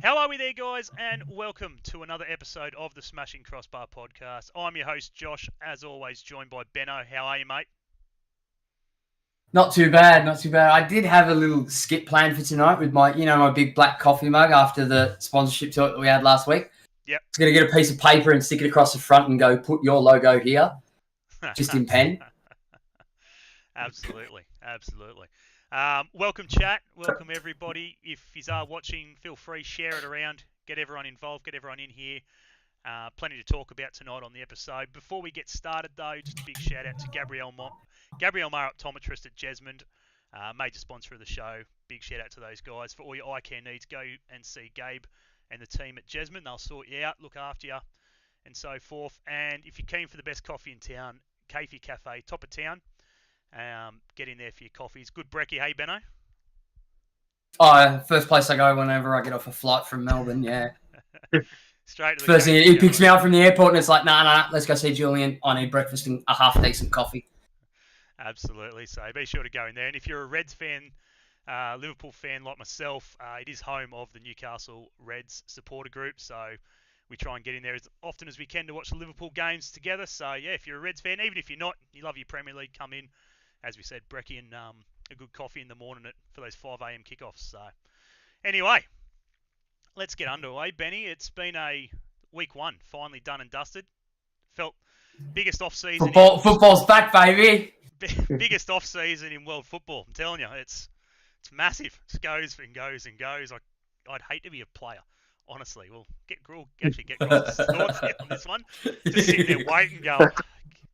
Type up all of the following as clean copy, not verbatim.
How are we there, guys? And welcome to another episode of the Smashing Crossbar Podcast. I'm your host, Josh, as always, joined by Benno. How are you, mate? Not too bad, not too bad. I did have a little skip planned for tonight with my big black coffee mug after the sponsorship talk that we had last week. Yep. It's going to get a piece of paper and stick it across the front and go, put your logo here, just in pen. Absolutely. Welcome, chat. Welcome, everybody. If you are watching, feel free, share it around. Get everyone involved. Get everyone in here. Plenty to talk about tonight on the episode. Before we get started, though, just a big shout out to Gabrielle Mar, optometrist at Jesmond, major sponsor of the show. Big shout out to those guys. For all your eye care needs, go and see Gabe and the team at Jesmond. They'll sort you out, look after you, and so forth. And if you're keen for the best coffee in town, Kafi Cafe, top of town. Get in there for your coffees. Good brekkie, hey, Benno? Oh, first place I go whenever I get off a flight from Melbourne, yeah. Straight to the first thing, he picks me up from the airport and it's like, nah, let's go see Julian. I need breakfast and a half-decent coffee. Absolutely. So be sure to go in there. And if you're a Reds fan, Liverpool fan like myself, it is home of the Newcastle Reds supporter group. So we try and get in there as often as we can to watch the Liverpool games together. So, yeah, if you're a Reds fan, even if you're not, you love your Premier League, come in. As we said, brekkie and a good coffee in the morning for those 5 a.m. kickoffs. So, anyway, let's get underway. Benny, it's been a week one, finally done and dusted. Felt biggest off-season. Football's back, baby. Biggest off-season in world football. I'm telling you, it's massive. It goes and goes and goes. I'd hate to be a player. Honestly, we'll actually get Grozos' thoughts here on this one. Just sitting there waiting, going,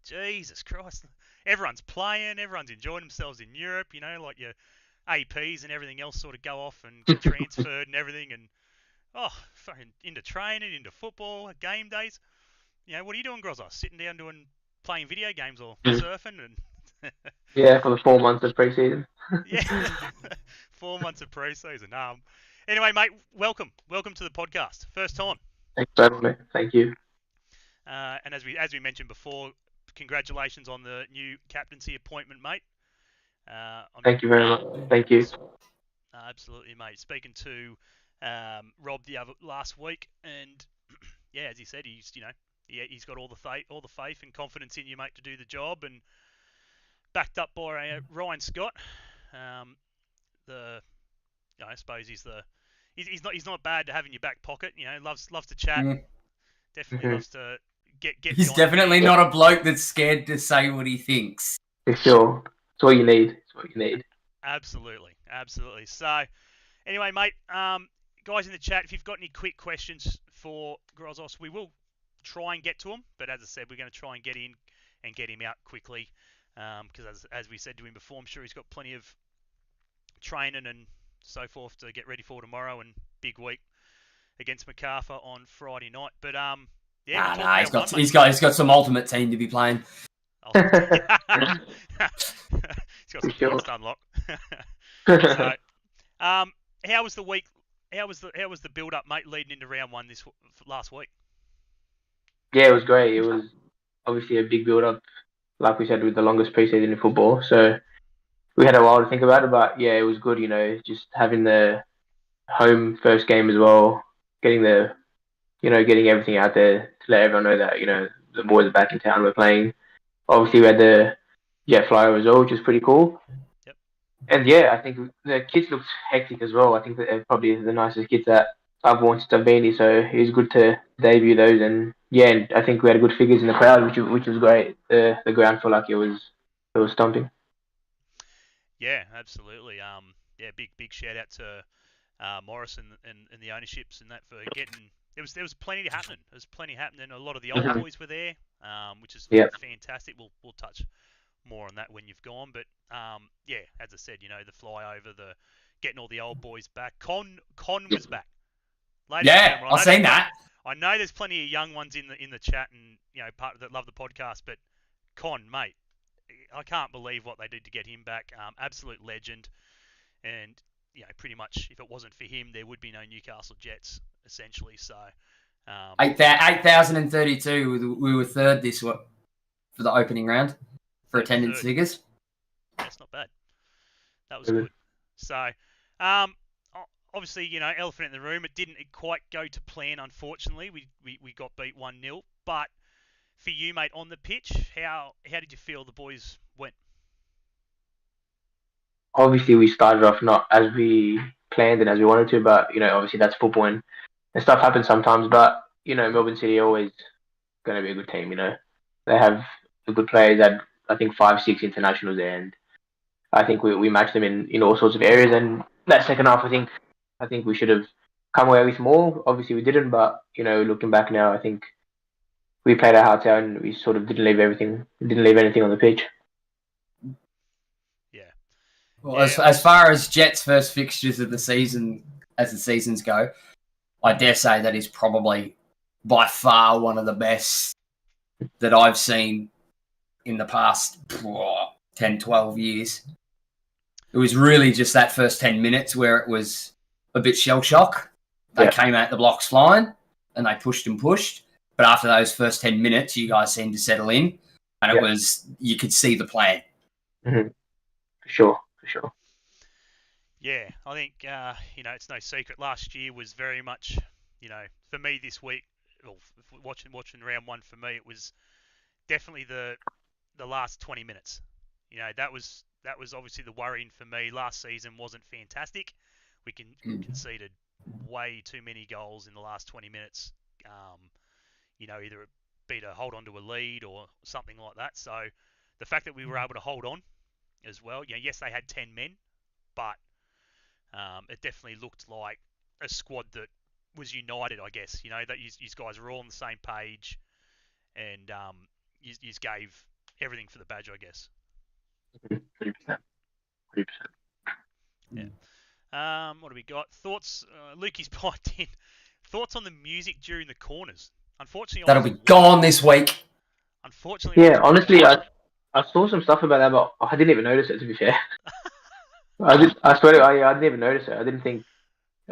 Jesus Christ. Everyone's playing, everyone's enjoying themselves in Europe, like your APs and everything else sort of go off and get transferred and everything, and fucking into training, into football, game days. What are you doing, Grozos? Sitting down playing video games or surfing and yeah, for the 4 months of pre-season. Yeah, 4 months of pre-season. Anyway, mate, welcome to the podcast. First time. Thanks for having me. Thank you. And as we mentioned before, congratulations on the new captaincy appointment, mate. Thank you very much. Thank you. Absolutely, mate. Speaking to Rob last week, and yeah, as he said, he's got all the faith and confidence in you, mate, to do the job, and backed up by Ryan Scott. I suppose he's not bad to have in your back pocket. Loves to chat. Mm. Definitely loves to get. He's definitely not a bloke that's scared to say what he thinks. For sure, it's what you need. Absolutely. So, anyway, mate, guys in the chat, if you've got any quick questions for Grozos, we will try and get to them. But as I said, we're going to try and get in and get him out quickly. Because as we said to him before, I'm sure he's got plenty of training and so forth to get ready for tomorrow and big week against MacArthur on Friday night. But yeah, he's got some ultimate team to be playing. He's got some things to unlock. So, how was the week? How was the build up, mate, leading into round one this last week? Yeah, it was great. It was obviously a big build up, like we said, with the longest preseason in football. So we had a while to think about it, but yeah, it was good. Just having the home first game as well, getting everything out there to let everyone know that the boys are back in town. We're playing. Obviously, we had the jet flyer as well, which is pretty cool. Yep. And yeah, I think the kids looked hectic as well. I think that they're probably the nicest kids that I've watched since I've been here, so it was good to debut those. And yeah, and I think we had good figures in the crowd, which was great. The ground felt like it was stomping. Yeah, absolutely. Big shout out to Morris and the ownerships and that for getting. There was plenty happening. There was plenty happening. A lot of the old boys were there, which is fantastic. We'll touch more on that when you've gone. But as I said, the flyover, the getting all the old boys back. Con was back. I've seen that. I know there's plenty of young ones in the chat and part that love the podcast, but Con, mate, I can't believe what they did to get him back. Absolute legend, and pretty much if it wasn't for him, there would be no Newcastle Jets essentially. So 8,032. We were third this for the opening round for attendance figures. That's not bad. That was good. So, obviously, elephant in the room. It didn't quite go to plan, unfortunately. We got beat 1-0. But for you, mate, on the pitch, how did you feel the boys went? Obviously, we started off not as we planned and as we wanted to, but obviously that's football and stuff happens sometimes. But Melbourne City are always going to be a good team. They have good players. They had, I think, 5, 6 internationals there, and I think we matched them in all sorts of areas. And that second half, I think we should have come away with more. Obviously, we didn't, but looking back now, I think we played our hearts out and we sort of didn't leave anything on the pitch. Yeah. Well, as far as Jets' first fixtures of the season, as the seasons go, I dare say that is probably by far one of the best that I've seen in the past 10, 12 years. It was really just that first 10 minutes where it was a bit shell shock. They came out the blocks flying and they pushed and pushed. But after those first 10 minutes, you guys seemed to settle in and it was, you could see the plan. Mm-hmm. For sure. Yeah, I think, it's no secret. Last year was very much, for me this week, well, watching round one for me, it was definitely the last 20 minutes. That was obviously the worrying for me. Last season wasn't fantastic. We conceded way too many goals in the last 20 minutes. Either it be to hold on to a lead or something like that. So the fact that we were able to hold on as well, yes, they had 10 men, but it definitely looked like a squad that was united, I guess. That you guys were all on the same page and you gave everything for the badge, I guess. 100%. Yeah. What do we got? Thoughts? Lukey's piped in. Thoughts on the music during the corners? Unfortunately, that'll be gone this week. Unfortunately, yeah. Honestly, I saw some stuff about that, but I didn't even notice it. To be fair, I swear, I didn't even notice it. I didn't think.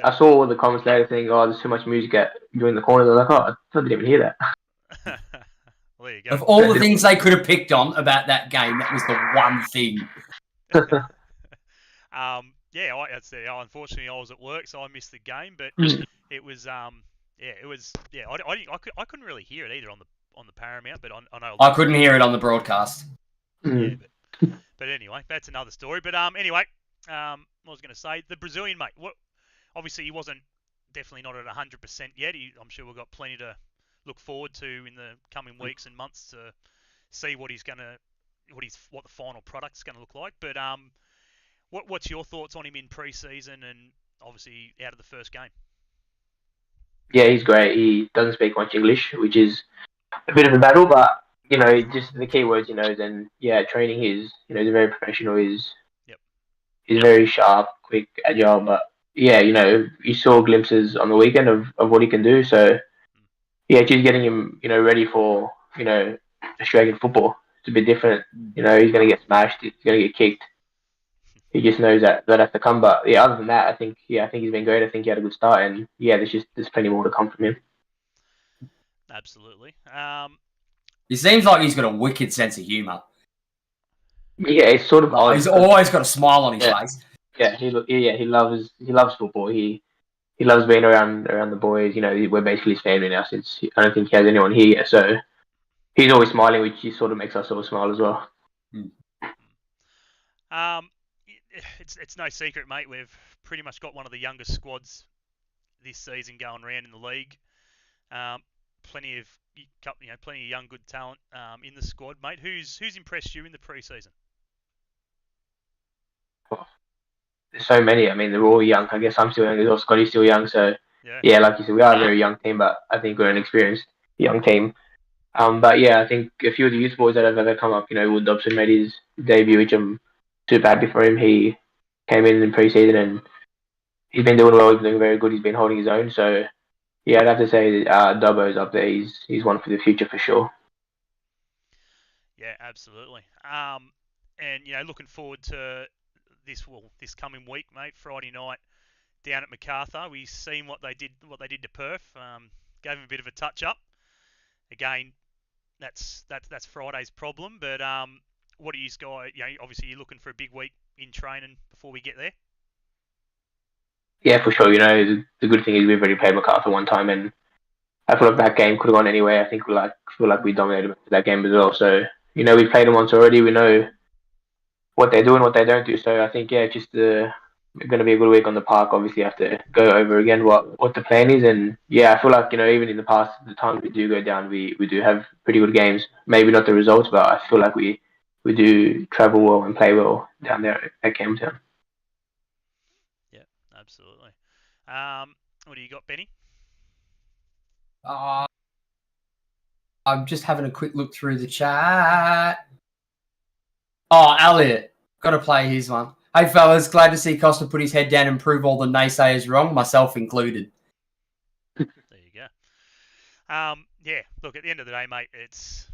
I saw all the comments later saying, "Oh, there's too much music during the corners." I was like, "Oh, I didn't even hear that." Well, there you go. Of all the things they could have picked on about that game, that was the one thing. I'd say, unfortunately, I was at work, so I missed the game. But it was, I couldn't really hear it either on the Paramount. But I know I couldn't hear it on the broadcast. Yeah, but anyway, that's another story. But anyway, I was going to say the Brazilian mate. Obviously, he wasn't definitely not at 100% yet. I'm sure we've got plenty to look forward to in the coming weeks and months to see what the final product's going to look like. But what's your thoughts on him in pre-season and obviously out of the first game? Yeah, he's great. He doesn't speak much English, which is a bit of a battle, but just the key words he knows. And training he's very professional. He's very sharp, quick, agile. But you saw glimpses on the weekend of what he can do. So just getting him ready for Australian football. It's a bit different. He's going to get smashed. He's going to get kicked. He just knows that has to come. But other than that, I think he's been great. I think he had a good start, and there's plenty more to come from him. Absolutely. He seems like he's got a wicked sense of humour. Yeah, it's sort of odd. He's always got a smile on his face. Yeah, he loves football. He loves being around the boys. We're basically his family now. Since I don't think he has anyone here, so he's always smiling, which sort of makes us all smile as well. It's no secret, mate. We've pretty much got one of the youngest squads this season going around in the league. Plenty of young good talent in the squad, mate. Who's impressed you in the pre-season? There's so many. I mean, they're all young. I guess I'm still young as well. Scotty's still young. So like you said, we are a very young team, but I think we're an experienced young team. But I think a few of the youth boys that have ever come up, Will Dobson made his debut, which I'm super happy for him. He came in pre-season and he's been doing well. He's doing very good. He's been holding his own. So I'd have to say Dobbo's up there. He's one for the future for sure. Yeah, absolutely. And looking forward to this coming week, mate. Friday night down at MacArthur. We've seen what they did to Perth. Gave them a bit of a touch up. Again, that's Friday's problem. But what do you guys? Obviously you're looking for a big week in training before we get there. yeah, for sure. You know, the good thing is we've already played MacArthur one time, and I feel like that game could have gone anywhere. I think feel like we dominated that game as well. So you know, we've played them once already. We know what they do and what they don't do. So I think just going to be a good week on the park. Obviously, have to go over again what the plan is, and yeah, I feel like even in the past, the times we do go down, we do have pretty good games. Maybe not the results, but I feel like we do travel well and play well down there at Campbelltown. Yeah, absolutely. What do you got, Benny? I'm just having a quick look through the chat. Oh, Elliot. Got to play his one. Hey, fellas. Glad to see Kosta put his head down and prove all the naysayers wrong, myself included. There you go. Yeah, look, at the end of the day, mate, it's,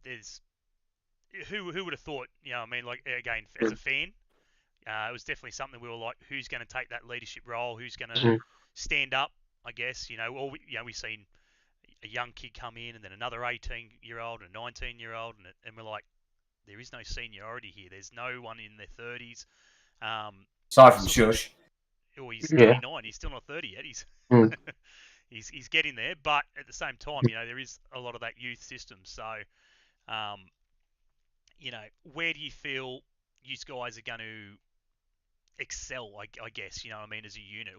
there's... Who would have thought, I mean, like, again, as a fan, it was definitely something we were like, who's going to take that leadership role? Who's going to stand up, I guess, or we've seen a young kid come in and then another 18-year-old and a 19-year-old, and we're like, there is no seniority here. There's no one in their 30s. Aside from Shush. Oh, he's 29. He's still not 30 yet. He's getting there, but at the same time, there is a lot of that youth system. So, where do you feel you guys are going to excel? I guess, I mean, as a unit.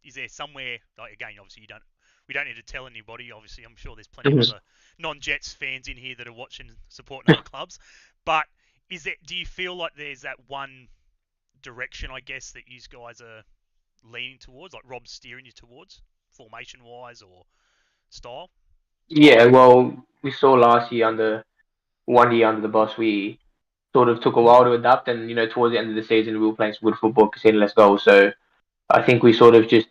Is there somewhere? Like, again, obviously, we don't need to tell anybody. Obviously, I'm sure there's plenty of other non-Jets fans in here that are watching, supporting other clubs. But do you feel like there's that one direction, I guess, that you guys are leaning towards, like Rob's steering you towards, formation-wise or style? Yeah, well, we saw last year under the boss, we sort of took a while to adapt, and towards the end of the season, we were playing some good football, conceding less goals. So I think we sort of just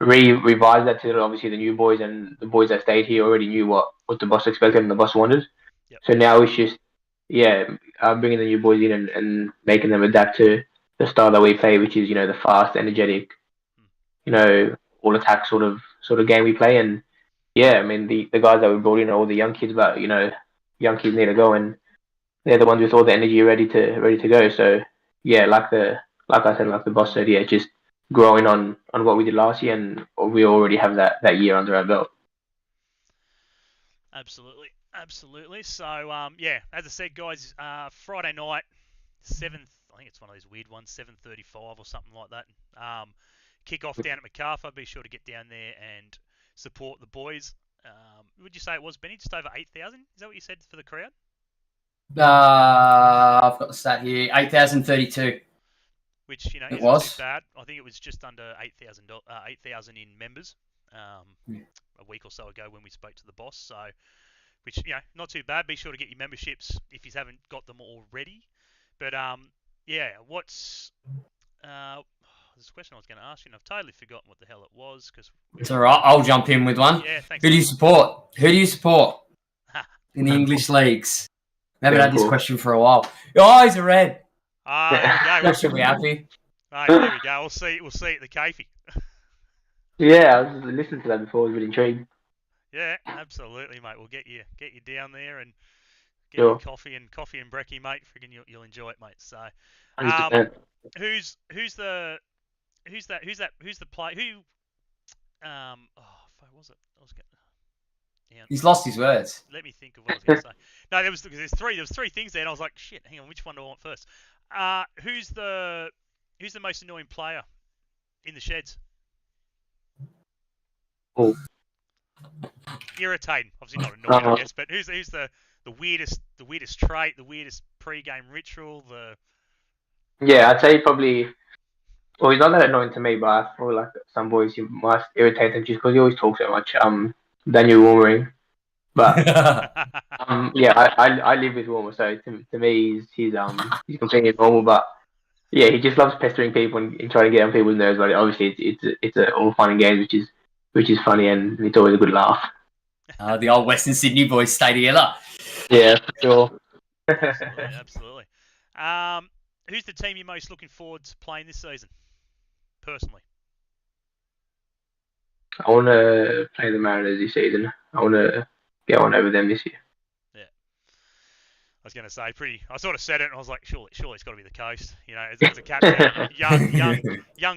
revised that to obviously the new boys, and the boys that stayed here already knew what the boss expected and the boss wanted. Yep. So now it's just bringing the new boys in and making them adapt to the style that we play, which is the fast, energetic, all attack sort of game we play. And yeah, I mean the guys that we brought in are all the young kids, but young kids need to go, and they're the ones with all the energy ready to go. So yeah, like I said, like the boss said, yeah, just growing on what we did last year, and we already have that year under our belt. Absolutely. So as I said, guys, Friday night, 7th. I think it's one of those weird ones, 7:35 or something like that. Kick off down at MacArthur. Be sure to get down there and support the boys. Would you say it was, Benny? Just over 8,000? Is that what you said for the crowd? I've got the stat here, 8,032. Which isn't too bad. I think it was just under 8,000 in members a week or so ago when we spoke to the boss. So, which not too bad. Be sure to get your memberships if you haven't got them already. But what's there's a question I was going to ask you, and I've totally forgotten what the hell it was. It's all right. I'll jump in with one. Yeah, thanks. Who do you support in the English leagues? We haven't had this question for a while. Your eyes are red. There we go. That should be happy. Right, there we go. We'll see at the Cafe. Yeah, I was just listening to that before. I was a bit intrigued. Yeah, absolutely, mate. We'll get you down there and get you coffee and brekkie, mate. Friggin' you'll enjoy it, mate. So, who's the play? Who? What was it? He's lost his words. Let me think of what I was going to say. No, there was three things there, and I was like, shit. Hang on, which one do I want first? Who's the most annoying player in the sheds? Oh. Irritating. Obviously not annoying, I guess, but who's the weirdest trait, the weirdest pre-game ritual, Yeah, I'd say probably. Well, he's not that annoying to me, but I feel like some boys you must irritate them just because he always talks so much. Daniel Warmering, but I live with Warmer, so to me he's completely normal. But yeah, he just loves pestering people and trying to get on people's nerves. But obviously it's all fun and games, which is funny, and it's always a good laugh. The old Western Sydney boys stay together. Yeah, for sure. Absolutely. Who's the team you're most looking forward to playing this season, personally? I want to play the Mariners this season. I want to get on over them this year. Yeah. was going to say I sort of said it, and I was like, surely it's got to be the Coast. You know, as a captain, young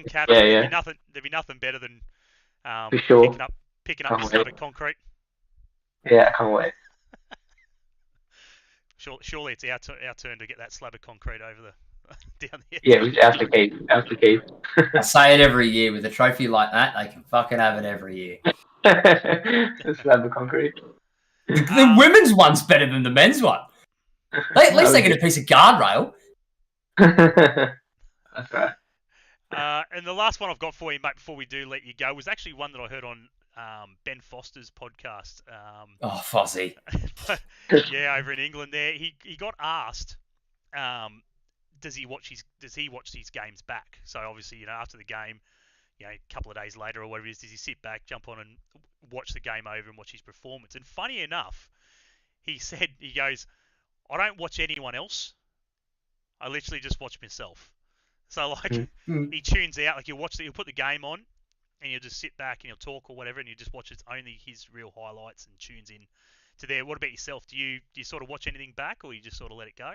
captain. Yeah. There'd be nothing better than For sure. picking up your slab of concrete. Yeah, I can't wait. Surely it's our turn to get that slab of concrete over the down there. Yeah, out the cave. I say it every year. With a trophy like that, they can fucking have it every year. The slab of concrete. The women's one's better than the men's one. At least they get a piece of guardrail. That's right. And the last one I've got for you, mate, before we do let you go, was actually one that I heard on Ben Foster's podcast. Fozzie. Yeah, over in England there. He got asked, does he watch these games back? So obviously, you know, after the game, you know, a couple of days later or whatever it is, does he sit back, jump on and watch the game over and watch his performance? And funny enough, he goes, I don't watch anyone else. I literally just watch myself. So like he tunes out, like he'll put the game on and he'll just sit back and he'll talk or whatever, and you just watch only his real highlights and tunes in to there. What about yourself? Do you sort of watch anything back, or you just sort of let it go?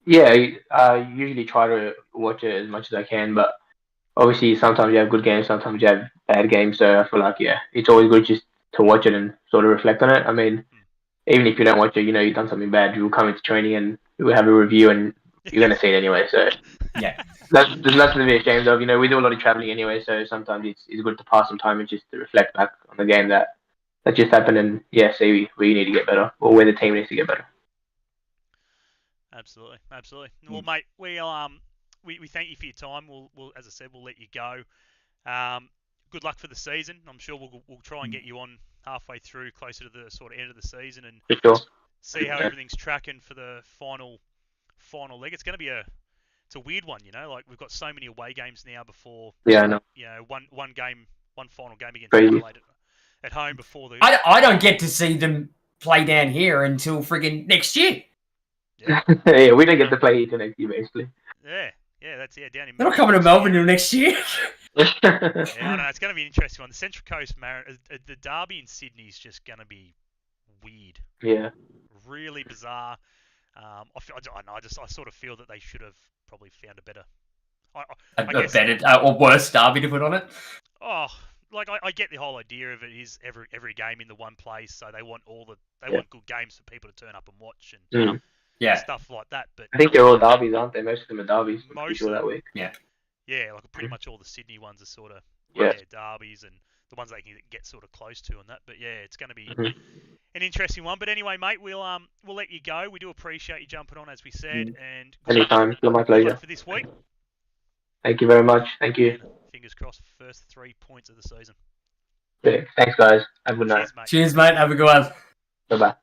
Yeah, I usually try to watch it as much as I can, but obviously sometimes you have good games, sometimes you have bad games. So I feel like it's always good just to watch it and sort of reflect on it. I mean, even if you don't watch it, you know you've done something bad, you'll come into training and we'll have a review and you're going to see it anyway. So yeah, there's nothing to be ashamed of. You know, we do a lot of traveling anyway, so sometimes it's good to pass some time and just to reflect back on the game that just happened and see where you need to get better or where the team needs to get better. Absolutely. Well, mate, we thank you for your time. We'll as I said, we'll let you go. Good luck for the season. I'm sure we'll try and get you on halfway through, closer to the sort of end of the season, and for sure. See how everything's tracking for the final leg. It's going to be it's a weird one, you know. Like we've got so many away games now before. Yeah, I know. You know, one final game against Crazy. Adelaide at home before the. I don't get to see them play down here until friggin' next year. Yeah. Yeah, we don't get to play here next year, basically. Yeah, that's down in. They're not coming to Melbourne until next year. Yeah, I know, it's going to be an interesting one. The Central Coast the derby in Sydney is just going to be weird. Yeah. Really bizarre. I sort of feel that they should have probably found a better. A better or worse derby to put on it. Oh, like I get the whole idea of it is every game in the one place, so they want want good games for people to turn up and watch and stuff like that. But I think they're all derbies, aren't they? Most of them are derbies. Most of that week. Yeah, like pretty much all the Sydney ones are sort of derbies and the ones they can get sort of close to and that. But yeah, it's going to be an interesting one. But anyway, mate, we'll let you go. We do appreciate you jumping on, as we said, and anytime. It's my pleasure. For this week. Thank you very much. Thank you. And fingers crossed for first 3 points of the season. Yeah, thanks, guys. Have a good night. Cheers, mate. Have a good one. Bye-bye.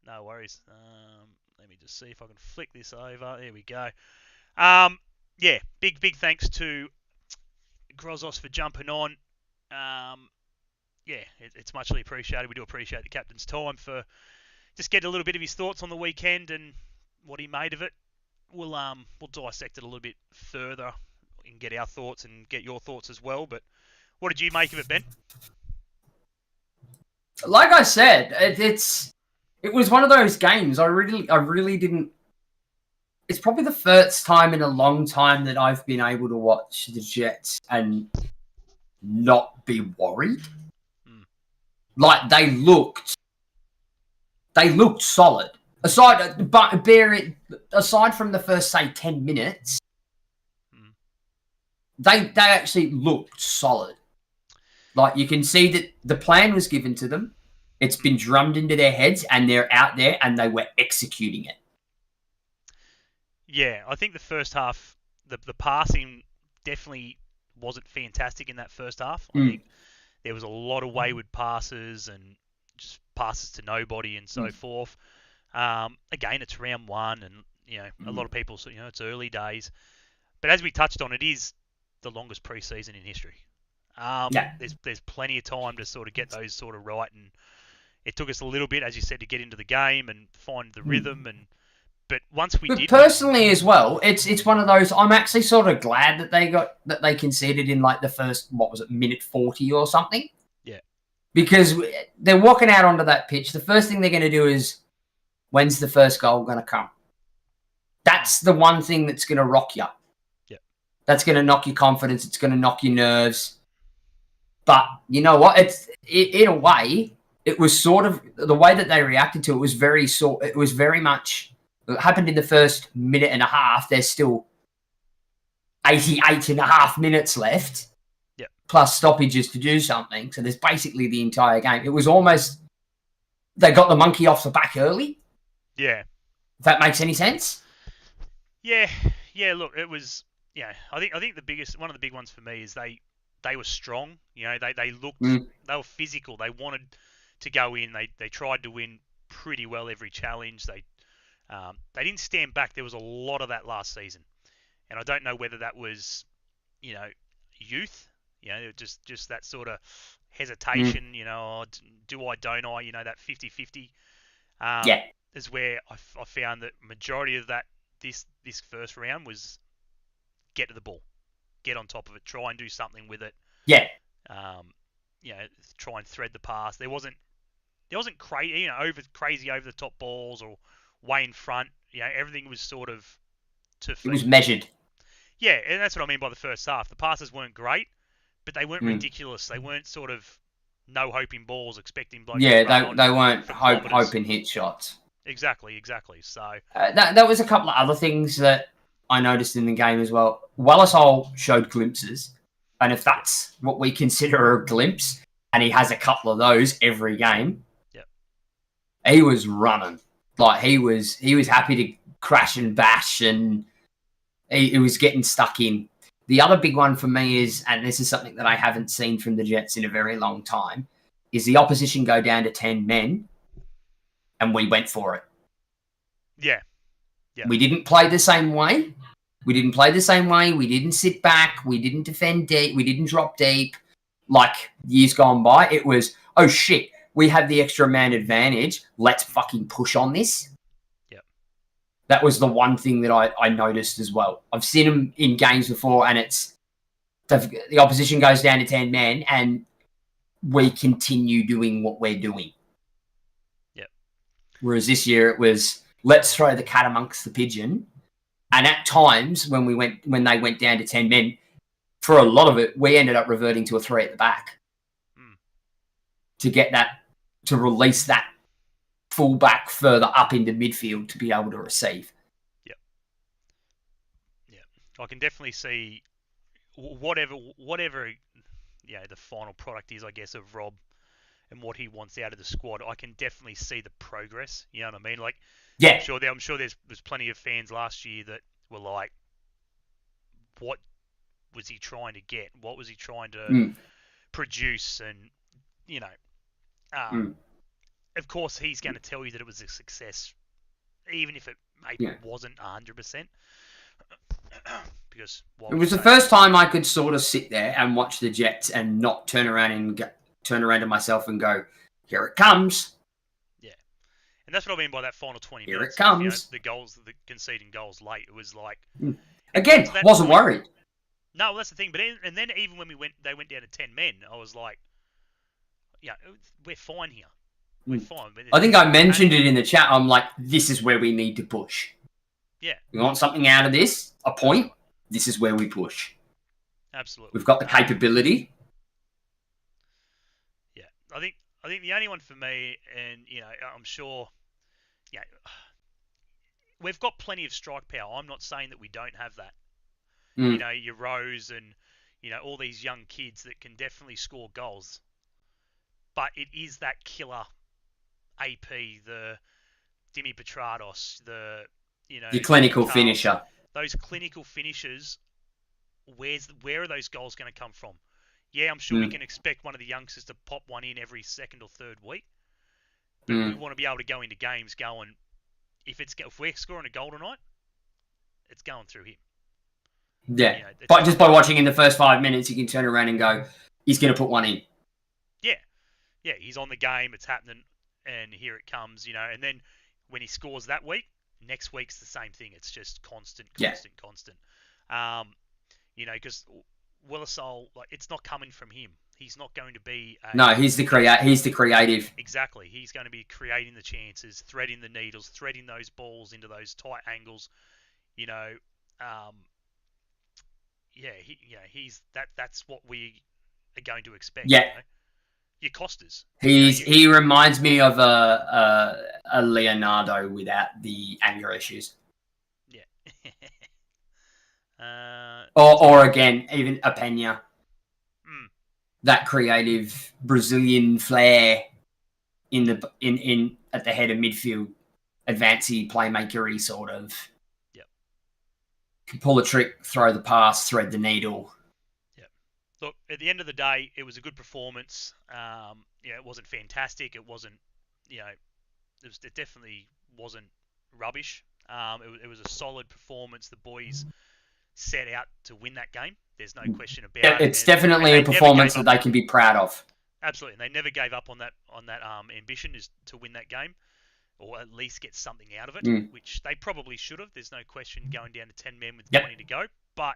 No worries. Let me just see if I can flick this over. There we go. Yeah, big thanks to Grozos for jumping on. It's muchly appreciated. We do appreciate the captain's time for just getting a little bit of his thoughts on the weekend and what he made of it. We'll dissect it a little bit further and get our thoughts and get your thoughts as well. But what did you make of it, Ben? Like I said, it was one of those games. I really didn't. It's probably the first time in a long time that I've been able to watch the Jets and not be worried. Like they looked solid. Aside from the first, say, 10 minutes, they actually looked solid. Like you can see that the plan was given to them. It's been drummed into their heads, and they're out there, and they were executing it. Yeah, I think the first half, the passing definitely wasn't fantastic in that first half. I think there was a lot of wayward passes and just passes to nobody and so forth. Again, it's round one, and a lot of people say it's early days, but as we touched on, it is the longest preseason in history. There's plenty of time to sort of get those sort of right, and it took us a little bit, as you said, to get into the game and find the rhythm. But once we did, personally as well, it's one of those. I'm actually sort of glad that they conceded in like the first minute 40 or something. Yeah, because they're walking out onto that pitch. The first thing they're going to do is, when's the first goal going to come? That's the one thing that's going to rock you. Yeah. That's going to knock your confidence. It's going to knock your nerves. But you know what? In a way, it was sort of the way that they reacted to it was very much. It happened in the first minute and a half. There's still 88 and a half minutes left, plus stoppages to do something. So there's basically the entire game. It was almost they got the monkey off the back early. Yeah. If that makes any sense. Yeah. Look, it was. Yeah, I think one of the big ones for me is they were strong. You know, they looked they were physical. They wanted to go in. They tried to win pretty well every challenge. They didn't stand back. There was a lot of that last season. And I don't know whether that was, you know, youth, you know, just that sort of hesitation, you know, do I, don't I, you know, that 50-50 is where I found that majority of that this first round was get to the ball, get on top of it, try and do something with it. Yeah. You know, try and thread the pass. There wasn't crazy, you know, crazy over the top balls or way in front. You know, everything was sort of it was measured. Yeah, and that's what I mean by the first half. The passes weren't great, but they weren't ridiculous. They weren't sort of no hoping balls, expecting blokes. Yeah, they weren't hoping hit shots. Exactly. So that was a couple of other things that I noticed in the game as well. Wallisall showed glimpses, and if that's what we consider a glimpse, and he has a couple of those every game, he was running like he was happy to crash and bash, and he was getting stuck in. The other big one for me is, and this is something that I haven't seen from the Jets in a very long time, is the opposition go down to 10 men, and we went for it. Yeah. We didn't play the same way. We didn't sit back. We didn't defend deep. We didn't drop deep like years gone by. It was, oh shit, we have the extra man advantage. Let's fucking push on this. That was the one thing that I noticed as well. I've seen them in games before, and it's the opposition goes down to 10 men, and we continue doing what we're doing. Whereas this year it was, let's throw the cat amongst the pigeon. And at times when they went down to 10 men, for a lot of it, we ended up reverting to a 3 at the back to get that, to release that fullback further up into midfield to be able to receive. Yeah. I can definitely see whatever the final product is, I guess, of Rob and what he wants out of the squad. I can definitely see the progress. You know what I mean? Like, I'm sure there's plenty of fans last year that were like, what was he trying to get? What was he trying to produce? And you know, of course, he's going to tell you that it was a success, even if it maybe wasn't 100%. Because it was the first time I could sort of sit there and watch the Jets and not turn around to myself and go, "Here it comes." Yeah, and that's what I mean by that final 20 minutes. Here it comes. You know, the conceding goals late. It was like again, wasn't worried. No, that's the thing. But then even when they went down to 10 men, I was like, "Yeah, we're fine here. We're fine." I think I mentioned it in the chat. I'm like, this is where we need to push. Yeah. We want something out of this, a point. This is where we push. Absolutely. We've got the capability. Yeah. I think the only one for me, and you know, I'm sure, we've got plenty of strike power. I'm not saying that we don't have that. You know, your Rose and, you know, all these young kids that can definitely score goals. But it is that killer AP, the Dimi Petrados, your clinical finisher. Those clinical finishers, where are those goals going to come from? Yeah, I'm sure we can expect one of the youngsters to pop one in every second or third week. But we want to be able to go into games going, if we're scoring a goal tonight, it's going through him. Yeah, but just by watching in the first 5 minutes, you can turn around and go, he's going to put one in. Yeah, he's on the game, it's happening, and here it comes, you know. And then when he scores that week, next week's the same thing. It's just constant. You know, because Wallisall, like, it's not coming from him. He's not going to be No, he's the creative. Exactly. He's going to be creating the chances, threading the needles, threading those balls into those tight angles. You know, he's that's what we are going to expect. Yeah. You know? Your Costas. He reminds me of a Leonardo without the anger issues. Yeah. Or again, even a Pena. Mm. That creative Brazilian flair in at the head of midfield, advancey playmakery sort of. Yep. Can pull a trick, throw the pass, thread the needle. Yep. Look, at the end of the day, it was a good performance. It wasn't fantastic. It wasn't, it definitely wasn't rubbish. It was a solid performance. The boys set out to win that game. There's no question about it. It's definitely a performance that they can be proud of. Absolutely, and they never gave up on that ambition is to win that game, or at least get something out of it, which they probably should have. There's no question going down to 10 men with 20 to go, but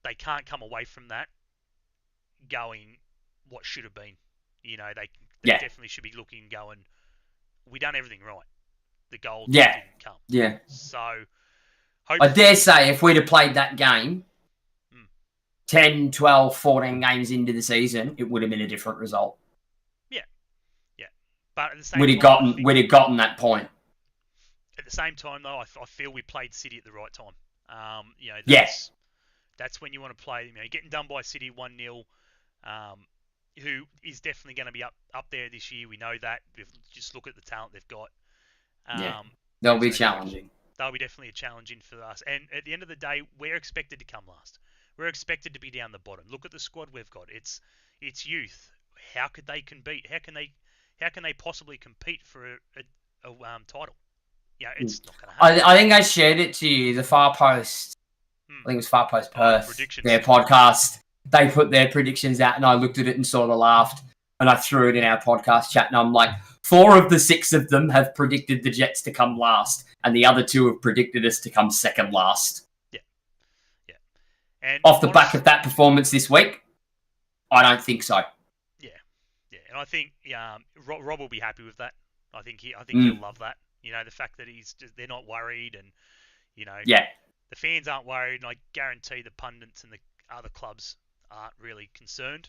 they can't come away from that going what should have been. They definitely should be looking and going, we done everything right. The goal just didn't come. Yeah. So I dare say if we'd have played that game 10, 12, 14 games into the season, it would have been a different result. Yeah. But at the same time, we'd have gotten that point. At the same time, though, I feel we played City at the right time. That's when you want to play. Getting done by City 1-0, who is definitely going to be up there this year. We know that. Just look at the talent they've got. They'll be challenging. They'll be definitely challenging for us. And at the end of the day, we're expected to come last. We're expected to be down the bottom. Look at the squad we've got. It's youth. How could they compete? How can they possibly compete for a title? It's not going to happen. I think I shared it to you. The Far Post. I think it was Far Post Perth. Their podcast. They put their predictions out, and I looked at it and sort of laughed, and I threw it in our podcast chat, and I'm like, 4 of the 6 of them have predicted the Jets to come last, and the other 2 have predicted us to come second last. And off the back of that performance this week, I don't think so. Yeah, and I think Rob will be happy with that. I think he'll love that. The fact that they're not worried, and the fans aren't worried, and I guarantee the pundits and the other clubs aren't really concerned.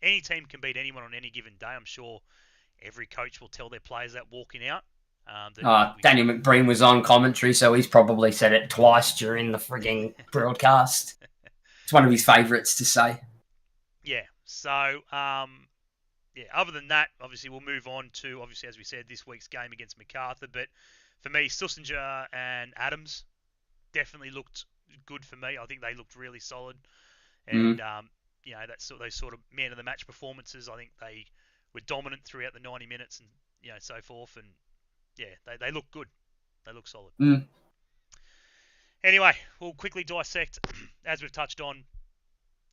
Any team can beat anyone on any given day. I'm sure every coach will tell their players that walking out. Daniel McBreen was on commentary, so he's probably said it twice during the frigging broadcast. It's one of his favourites to say. Yeah. So, other than that, obviously we'll move on to, as we said, this week's game against MacArthur. But for me, Sussinger and Adams definitely looked good for me. I think they looked really solid. And, those sort of man of the match performances, I think they were dominant throughout the 90 minutes and, so forth. And, they look good. They look solid. Anyway, we'll quickly dissect, as we've touched on,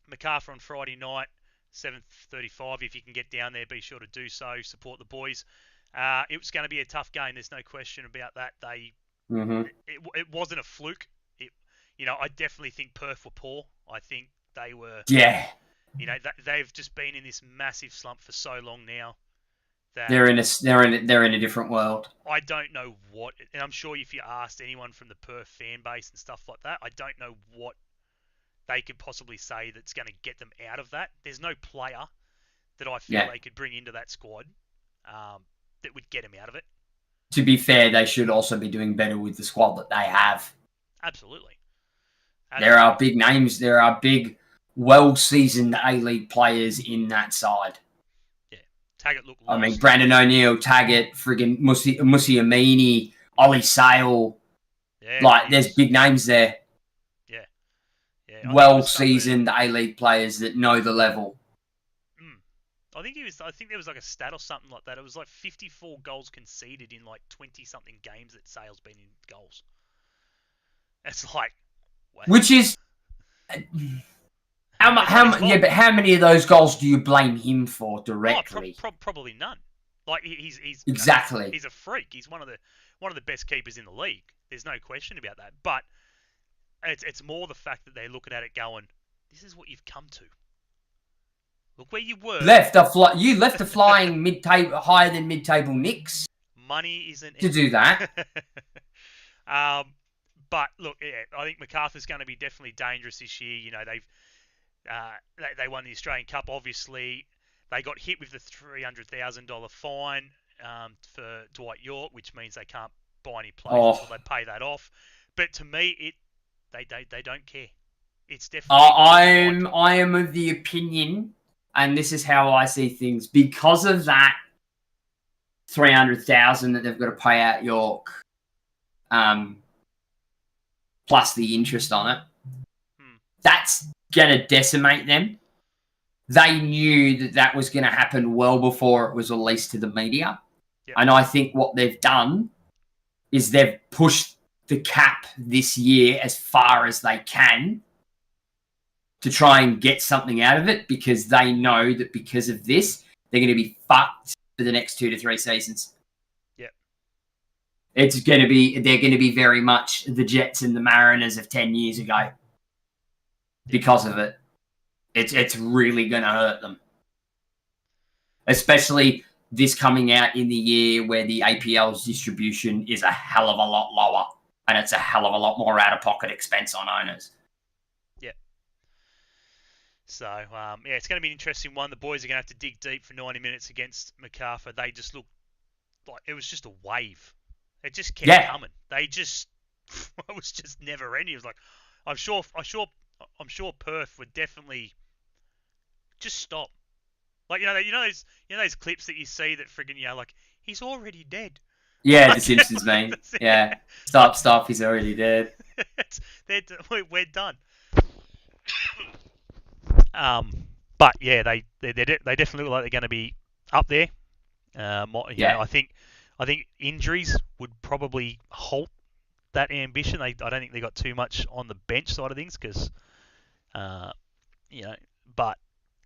MacArthur on Friday night, 7:35. If you can get down there, be sure to do so. Support the boys. It was going to be a tough game. There's no question about that. It wasn't a fluke. I definitely think Perth were poor. I think they were. Yeah. They've just been in this massive slump for so long now. They're in a different world. I don't know what, and I'm sure if you asked anyone from the Perth fan base and stuff like that, I don't know what they could possibly say that's going to get them out of that. There's no player that I feel they could bring into that squad that would get them out of it. To be fair, they should also be doing better with the squad that they have. Absolutely. There are big names. There are big, well-seasoned A-League players in that side. Taggart looked lost. I mean, Brandon O'Neill, Taggart, friggin' Musi Amini, Ollie Sale. Yeah, there's big names there. Yeah. Well-seasoned A-League players that know the level. I think there was like a stat or something like that. It was like 54 goals conceded in like 20-something games that Sale's been in goals. It's like... Wow. Which is... But how many of those goals do you blame him for directly? Probably none. Like he's exactly. He's a freak. He's one of the best keepers in the league. There's no question about that. But it's more the fact that they're looking at it going, this is what you've come to. Look where you were. You left a flying mid-table, higher than mid-table Knicks. Money isn't to do that. But look, yeah, I think MacArthur's going to be definitely dangerous this year. You know, they won the Australian Cup. Obviously, they got hit with the $300,000 fine for Dwight York, which means they can't buy any players until they pay that off. But to me, they don't care. It's definitely. I am of the opinion, and this is how I see things, because of that $300,000 that they've got to pay out York, plus the interest on it. That's going to decimate them. They knew that was going to happen well before it was released to the media. Yep. And I think what they've done is they've pushed the cap this year as far as they can to try and get something out of it, because they know that because of this, they're going to be fucked for the next 2 to 3 seasons. Yep. They're going to be very much the Jets and the Mariners of 10 years ago because of it. It's really going to hurt them. Especially this coming out in the year where the APL's distribution is a hell of a lot lower, and it's a hell of a lot more out-of-pocket expense on owners. Yeah. So, it's going to be an interesting one. The boys are going to have to dig deep for 90 minutes against MacArthur. They just looked like it was just a wave. It just kept coming. It was just never ending. It was like, I'm sure Perth would definitely just stop. Like, you know those clips that you see that friggin', like, he's already dead. Yeah, The Simpsons meme. Yeah. Stop, he's already dead. We're done. But yeah, they definitely look like they're going to be up there. I think injuries would probably halt that ambition. I don't think they got too much on the bench side of things because, but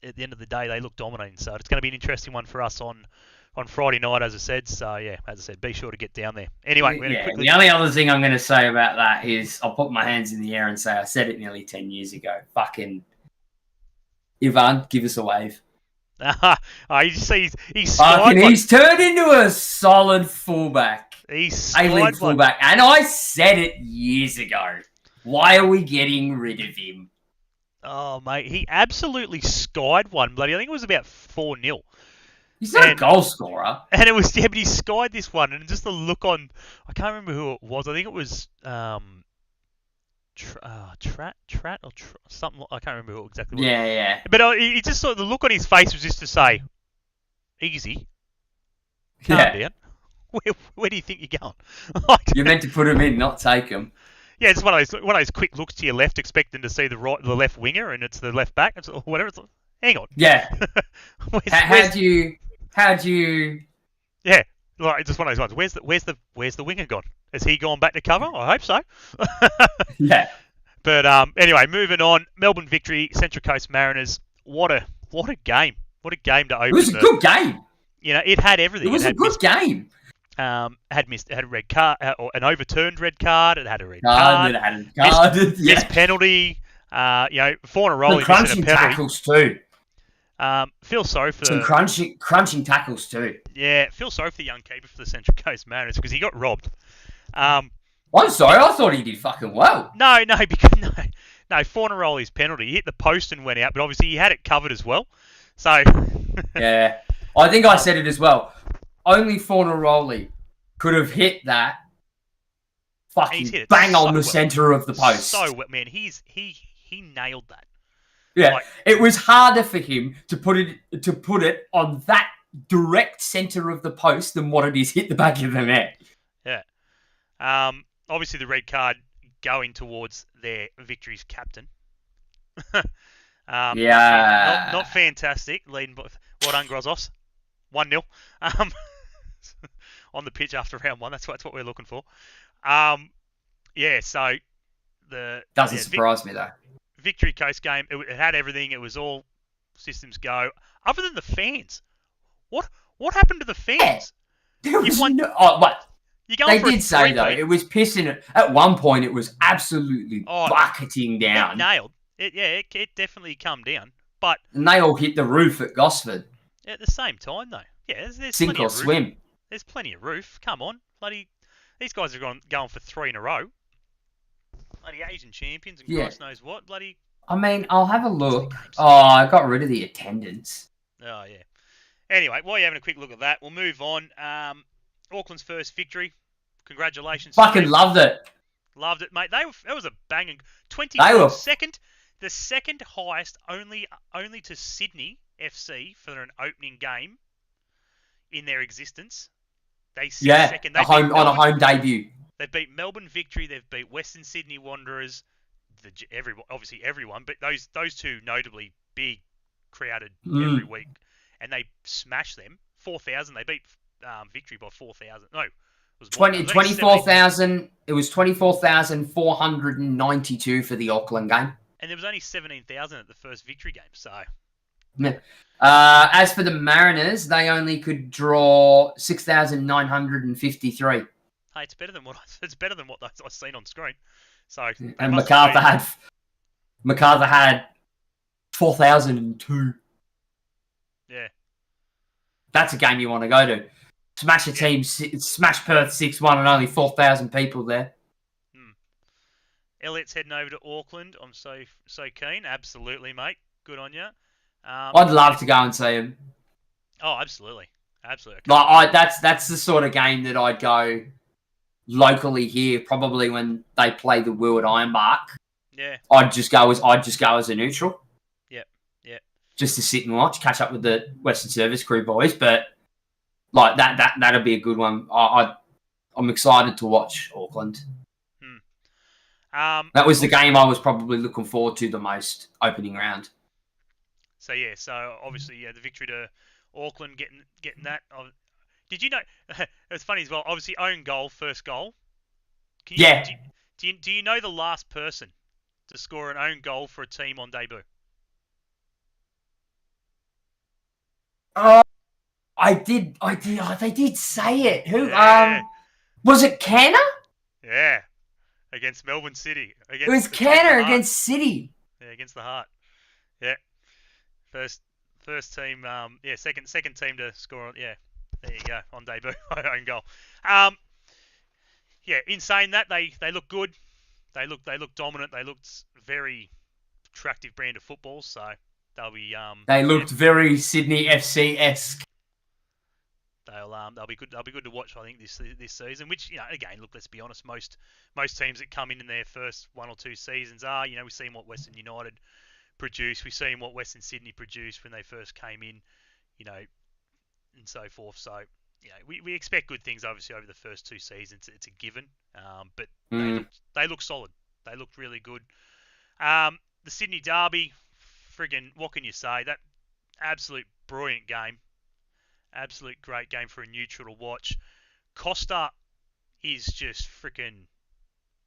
at the end of the day, they look dominating. So it's going to be an interesting one for us on Friday night, as I said. So yeah, as I said, be sure to get down there. Anyway, the only other thing I'm going to say about that is I'll put my hands in the air and say I said it nearly 10 years ago. Fucking Ivan, give us a wave. You see, he's turned into a solid fullback. He's A-League fullback. And I said it years ago. Why are we getting rid of him? Oh, mate, he absolutely skied one, bloody. I think it was about 4-0. He's not a goal scorer. And it was, but he skied this one. And just the look on, I can't remember who it was. I think it was Trat or something. I can't remember who exactly what. Yeah. But he just sort of, the look on his face was just to say, easy. Calm down. Where do you think you're going? You're meant to put him in, not take him. Yeah, it's one of those quick looks to your left, expecting to see the left winger, and it's the left back. It's whatever. It's like, hang on. Yeah. How do you? Yeah, like it's just one of those ones. Where's the winger gone? Has he gone back to cover? I hope so. Yeah. But anyway, moving on. Melbourne victory. Central Coast Mariners. What a game. What a game to open. It was a good game. You know, it had everything. It was a good game. Had a red card, or an overturned red card. It had a red card. Missed penalty. Fornaroli crunching tackles too. Feel sorry for some crunching tackles too. Yeah, feel sorry for the young keeper for the Central Coast Mariners because he got robbed. I'm sorry, I thought he did fucking well. No, Fornaroli's penalty. He hit the post and went out, but obviously he had it covered as well. So yeah, I think I said it as well. Only Fornaroli could have hit that fucking bang on the centre of the post. So well, man, he nailed that. Yeah, it was harder for him to put it on that direct centre of the post than what it is hit the back of the net. Yeah. Obviously the red card going towards their victory's captain. Not fantastic. Leading by, well done, Grozos. 1-0. On the pitch after round 1. That's what we're looking for. So doesn't surprise me though. Victory Coast game. It had everything. It was all systems go. Other than the fans, what happened to the fans? There was they did say though it was pissing. At one point, it was absolutely bucketing down. It nailed it. Yeah, it definitely come down. But And they all hit the roof at Gosford. at the same time, though, yeah, there's Sink plenty or of roof. swim. There's plenty of roof. Come on, bloody, these guys are going for 3 in a row. Bloody Asian champions and Yeah. Christ knows what. Bloody. I mean, I'll have a Into the look. games. Oh, I got rid of the attendance. Oh yeah. Anyway, while you're having a quick look at that, we'll move on. Auckland's first victory. Congratulations. Fucking loved it. Loved it, mate. That was a banging 20 They were the second highest only to Sydney FC for an opening game in their existence. They sit second. They on a home debut. They've beat Melbourne Victory. They've beat Western Sydney Wanderers. Obviously everyone, but those two notably big, crowded every week, and they smashed them. 4,000. They beat Victory by 4,000. No, it was 24,000. It was 24,492 for the Auckland game. And there was only 17,000 at the first Victory game. So, as for the Mariners, they only could draw 6,953. hey, it's better than what I've seen on screen. So, and MacArthur had 4,002. Yeah, that's a game you want to go to. Smash a team, smash Perth 6-1, and only 4,000 people there. Elliot's heading over to Auckland. I'm so keen. Absolutely, mate. Good on you. I'd love to go and see him. Oh, absolutely. That's the sort of game that I'd go locally here, probably when they play the World Ironbark. Yeah. I'd just go as a neutral. Yep. Just to sit and watch, catch up with the Western Service crew boys, but like that'll be a good one. I'm excited to watch Auckland. That was the game I was probably looking forward to the most, opening round. So obviously the victory to Auckland, getting that. Did you know? It's funny as well. Obviously, own goal, first goal. Do you know the last person to score an own goal for a team on debut? I did. Oh, they did say it. Who? Yeah. Was it Canner? Yeah, against Melbourne City. It was Canner against City. Yeah, against the Heart. Yeah, first team. Second team to score. Yeah, there you go, on debut, own goal. In saying that, they look good. They look dominant. They looked very attractive brand of football. So they'll be. They looked very Sydney FC-esque. They'll be good. They'll be good to watch, I think, this season. Which, again, look, let's be honest. Most teams that come in their first 1 or 2 seasons are, we've seen what Western United produced. We've seen what Western Sydney produced when they first came in, and so forth. So, we expect good things, obviously, over the first 2 seasons. It's a given. But they look solid. They looked really good. The Sydney Derby, friggin', what can you say? That absolute brilliant game. Absolute great game for a neutral to watch. Kosta is just freaking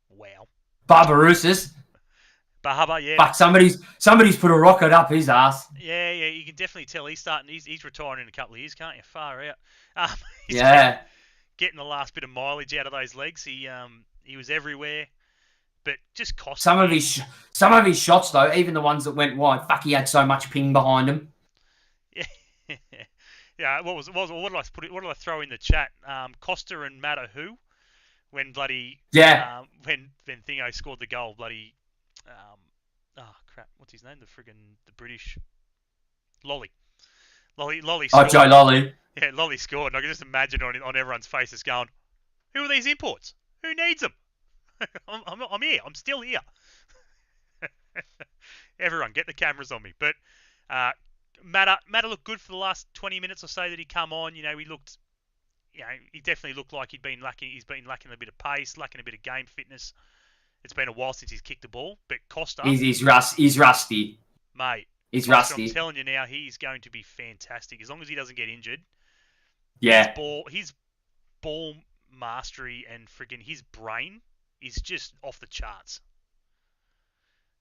wow. Barbarouses. Bahaba, yeah. Fuck, somebody's put a rocket up his ass. Yeah, you can definitely tell he's retiring in a couple of years, can't you? Far out. He's getting the last bit of mileage out of those legs. He was everywhere, but just Kosta. Some of his shots though, even the ones that went wide, fuck, he had so much ping behind him. Yeah. Yeah, what did I throw in the chat? Kosta and Matter who? When bloody when Thingo scored the goal, bloody what's his name? The British Lolly scored. Oh, Joe Lolly. Yeah, Lolly scored, and I can just imagine on everyone's faces going, "Who are these imports? Who needs them? I'm here. I'm still here." Everyone, get the cameras on me. But Matter looked good for the last 20 minutes or so that he come on. He looked, he definitely looked like he's been lacking a bit of pace, lacking a bit of game fitness. It's been a while since he's kicked the ball, but Kosta, he's rusty, mate. He's Kosta, rusty. I'm telling you now, he's going to be fantastic as long as he doesn't get injured. Yeah. His ball mastery and friggin' his brain is just off the charts.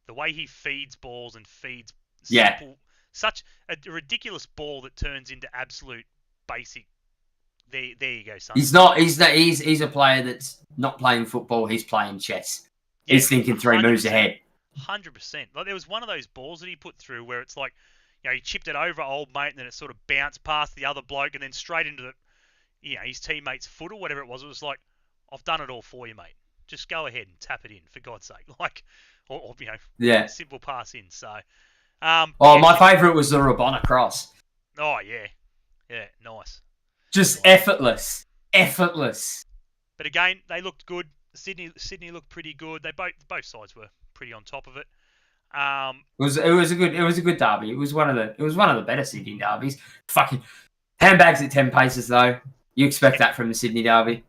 The way he feeds balls and feeds simple. Such a ridiculous ball that turns into absolute basic. There you go, son. He's a player that's not playing football. He's playing chess. He's thinking 3 moves ahead. 100%. Like there was one of those balls that he put through where it's like he chipped it over old mate, and then it sort of bounced past the other bloke, and then straight into his teammate's foot or whatever it was. It was like, I've done it all for you, mate. Just go ahead and tap it in, for God's sake. Yeah. Simple pass in. So, my favourite was the Rabona cross. Oh yeah, nice. Just effortless. But again, they looked good. Sydney looked pretty good. They both sides were pretty on top of it. It was a good derby. It was one of the better Sydney derbies. Fucking handbags at 10 paces though. You expect that from the Sydney derby.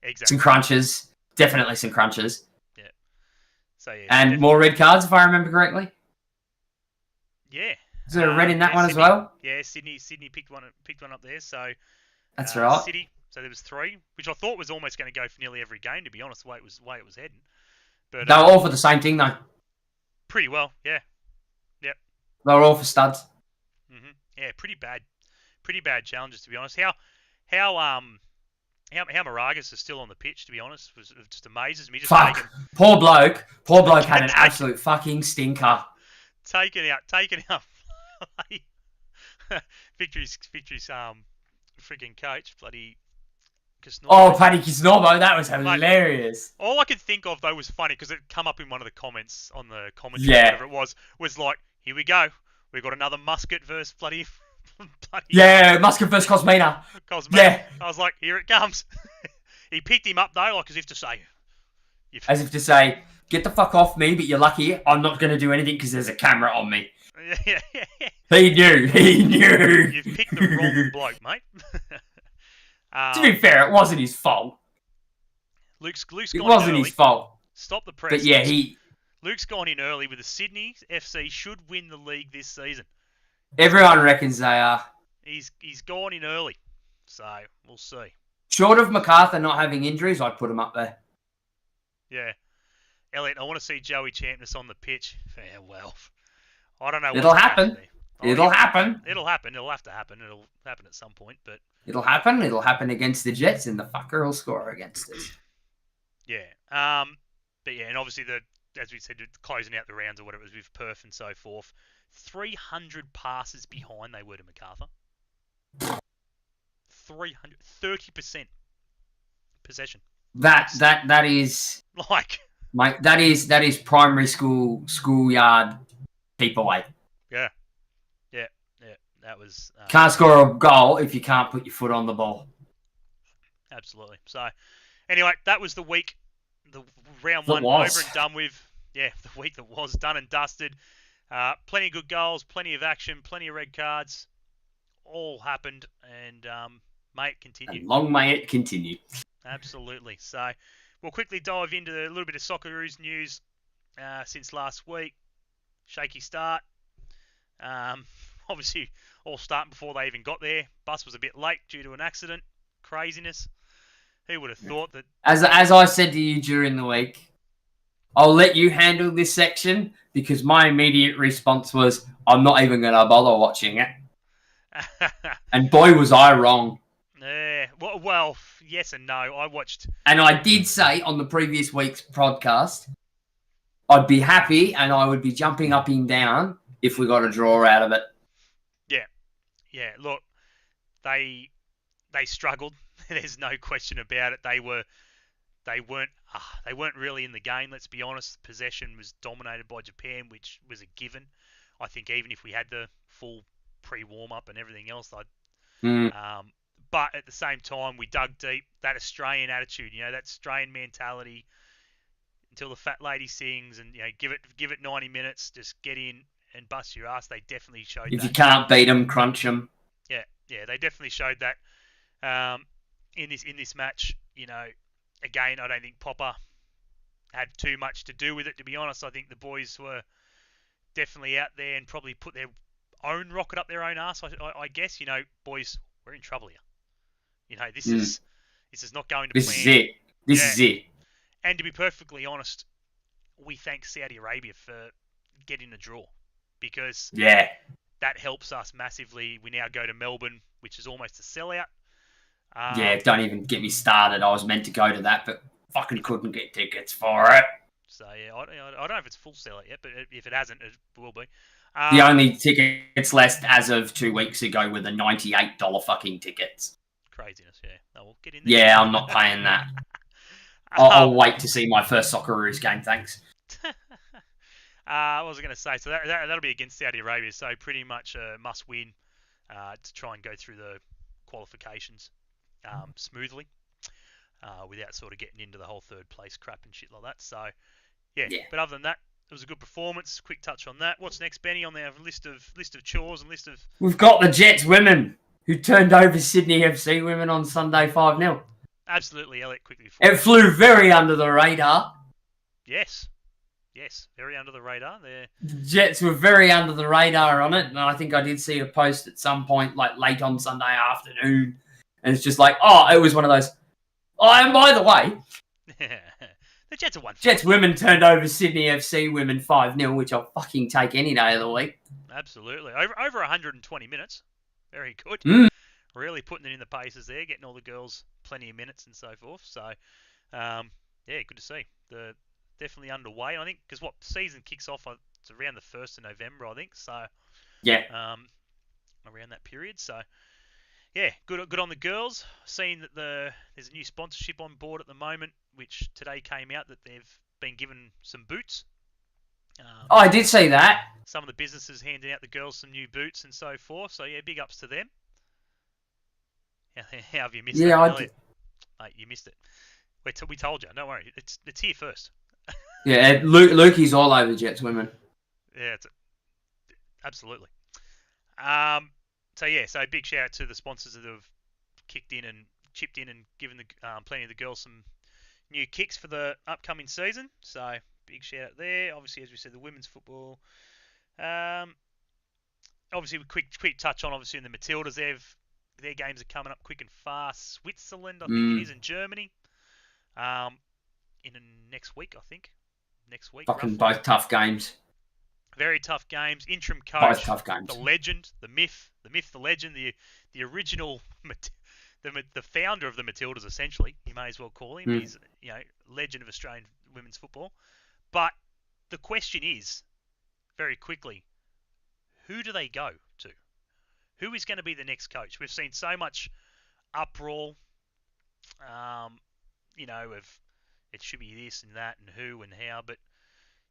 Exactly. Some crunches, definitely some crunches. Yeah. So yeah. And more red cards, if I remember correctly. Yeah. Is there a red in that one Sydney, as well? Yeah, Sydney picked one up there. So that's right. City. So there was 3, which I thought was almost going to go for nearly every game. To be honest, the way it was heading. But they were all for the same thing though. Pretty well, yeah. Yep. They were all for studs. Yeah, pretty bad challenges to be honest. How Moragas is still on the pitch, to be honest, it just amazes me. Fuck. Poor bloke had an absolute fucking stinker. Taken out. Victory's freaking coach, bloody Kosta. Oh, Paddy Kisnorbo, that was hilarious. All I could think of though was funny because it come up in one of the comments on the commentary, whatever it was like, here we go, we got another Muscat versus bloody. Muscat versus Cosmina. Yeah. I was like, here it comes. He picked him up though, like as if to say, get the fuck off me, but you're lucky I'm not going to do anything because there's a camera on me. Yeah. He knew. You've picked the wrong bloke, mate. To be fair, it wasn't his fault. Luke's gone It wasn't early. his fault. Stop the press. But yeah, Luke's gone in early with the Sydney FC should win the league this season. Everyone reckons they are. He's gone in early, so we'll see. Short of MacArthur not having injuries, I'd put him up there. Yeah. Elliot, I want to see Joey Champness on the pitch. Yeah, well, I don't know. It'll happen. It'll happen. It'll happen. It'll have to happen. It'll happen at some point, but... It'll happen. It'll happen against the Jets, and the fucker will score against us. Yeah. But yeah, and obviously, as we said, closing out the rounds or whatever it was with Perth and so forth, 300 passes behind they were to MacArthur. 30% possession. That is like, mate. That is primary schoolyard keep away. Yeah. That was can't score a goal if you can't put your foot on the ball. Absolutely. So, anyway, that was the week, the round one over and done with. Yeah, the week that was done and dusted. Plenty of good goals, plenty of action, plenty of red cards. All happened, and may it continue. And long may it continue. Absolutely. So, we'll quickly dive into a little bit of Socceroos news since last week. Shaky start. Obviously, all starting before they even got there. Bus was a bit late due to an accident. Craziness. Who would have thought that... As I said to you during the week, I'll let you handle this section because my immediate response was, I'm not even going to bother watching it. And boy, was I wrong. Yeah, well, yes and no. I watched... And I did say on the previous week's podcast, I'd be happy and I would be jumping up and down if we got a draw out of it. Yeah, look, they struggled. There's no question about it. They weren't really in the game. Let's be honest. Possession was dominated by Japan, which was a given. I think even if we had the full pre-warm up and everything else, but at the same time, we dug deep. That Australian attitude, that Australian mentality, until the fat lady sings, and give it 90 minutes, just get in and bust your ass. They definitely showed that. If you can't beat them, crunch them. Yeah, they definitely showed that in this match. Again, I don't think Popper had too much to do with it, to be honest. I think the boys were definitely out there and probably put their own rocket up their own ass. I guess, boys, we're in trouble here. This is not going to plan. This is it. And to be perfectly honest, we thank Saudi Arabia for getting the draw. Because that helps us massively. We now go to Melbourne, which is almost a sellout. Don't even get me started. I was meant to go to that, but fucking couldn't get tickets for it. So, I don't know if it's full sellout yet, but if it hasn't, it will be. The only tickets left as of 2 weeks ago were the $98 fucking tickets. Craziness, yeah. Oh, we'll get in there. Yeah, I'm not paying that. I'll wait to see my first Socceroos game, thanks. What was I going to say? So that'll be against Saudi Arabia, so pretty much a must-win to try and go through the qualifications smoothly without sort of getting into the whole third place crap and shit like that. So, yeah. But other than that, it was a good performance. Quick touch on that. What's next, Benny, on our list of chores and list of... We've got the Jets women who turned over Sydney FC women on Sunday 5-0. Absolutely, Elliot, quickly. It flew very under the radar. Yes, very under the radar. The Jets were very under the radar on it, and I think I did see a post at some point, like late on Sunday afternoon, and it's just like, it was one of those. Oh, and by the way, the Jets are 1-4. Jets women turned over Sydney FC women 5-0, which I'll fucking take any day of the week. Absolutely, over 120 minutes, very good. Really putting it in the paces there, getting all the girls plenty of minutes and so forth. So, yeah, good to see. Definitely underway. I think because season kicks off, it's around the 1st of November, I think. So, yeah, around that period. So, yeah, good on the girls. Seeing that there's a new sponsorship on board at the moment, which today came out that they've been given some boots. I did see that. Some of the businesses handing out the girls some new boots and so forth. So, yeah, big ups to them. How have you missed that? Yeah, Mate, you missed it. We told you. Don't worry. It's here first. Yeah, Lukey's all over Jets women. Yeah, absolutely. So big shout out to the sponsors that have kicked in and chipped in and given plenty of the girls some new kicks for the upcoming season. So big shout out there. Obviously, as we said, the women's football. Obviously, we quick touch on in the Matildas. Their games are coming up quick and fast. Switzerland, I think it is, and Germany. In next week, I think. Next week. Fucking both tough games. Very tough games. Interim coach. Both tough games. The legend, the myth, the legend, the original, the founder of the Matildas, essentially. You may as well call him. He's legend of Australian women's football. But the question is, very quickly, who do they go to? Who is going to be the next coach? We've seen so much uproar, of it should be this and that and who and how, but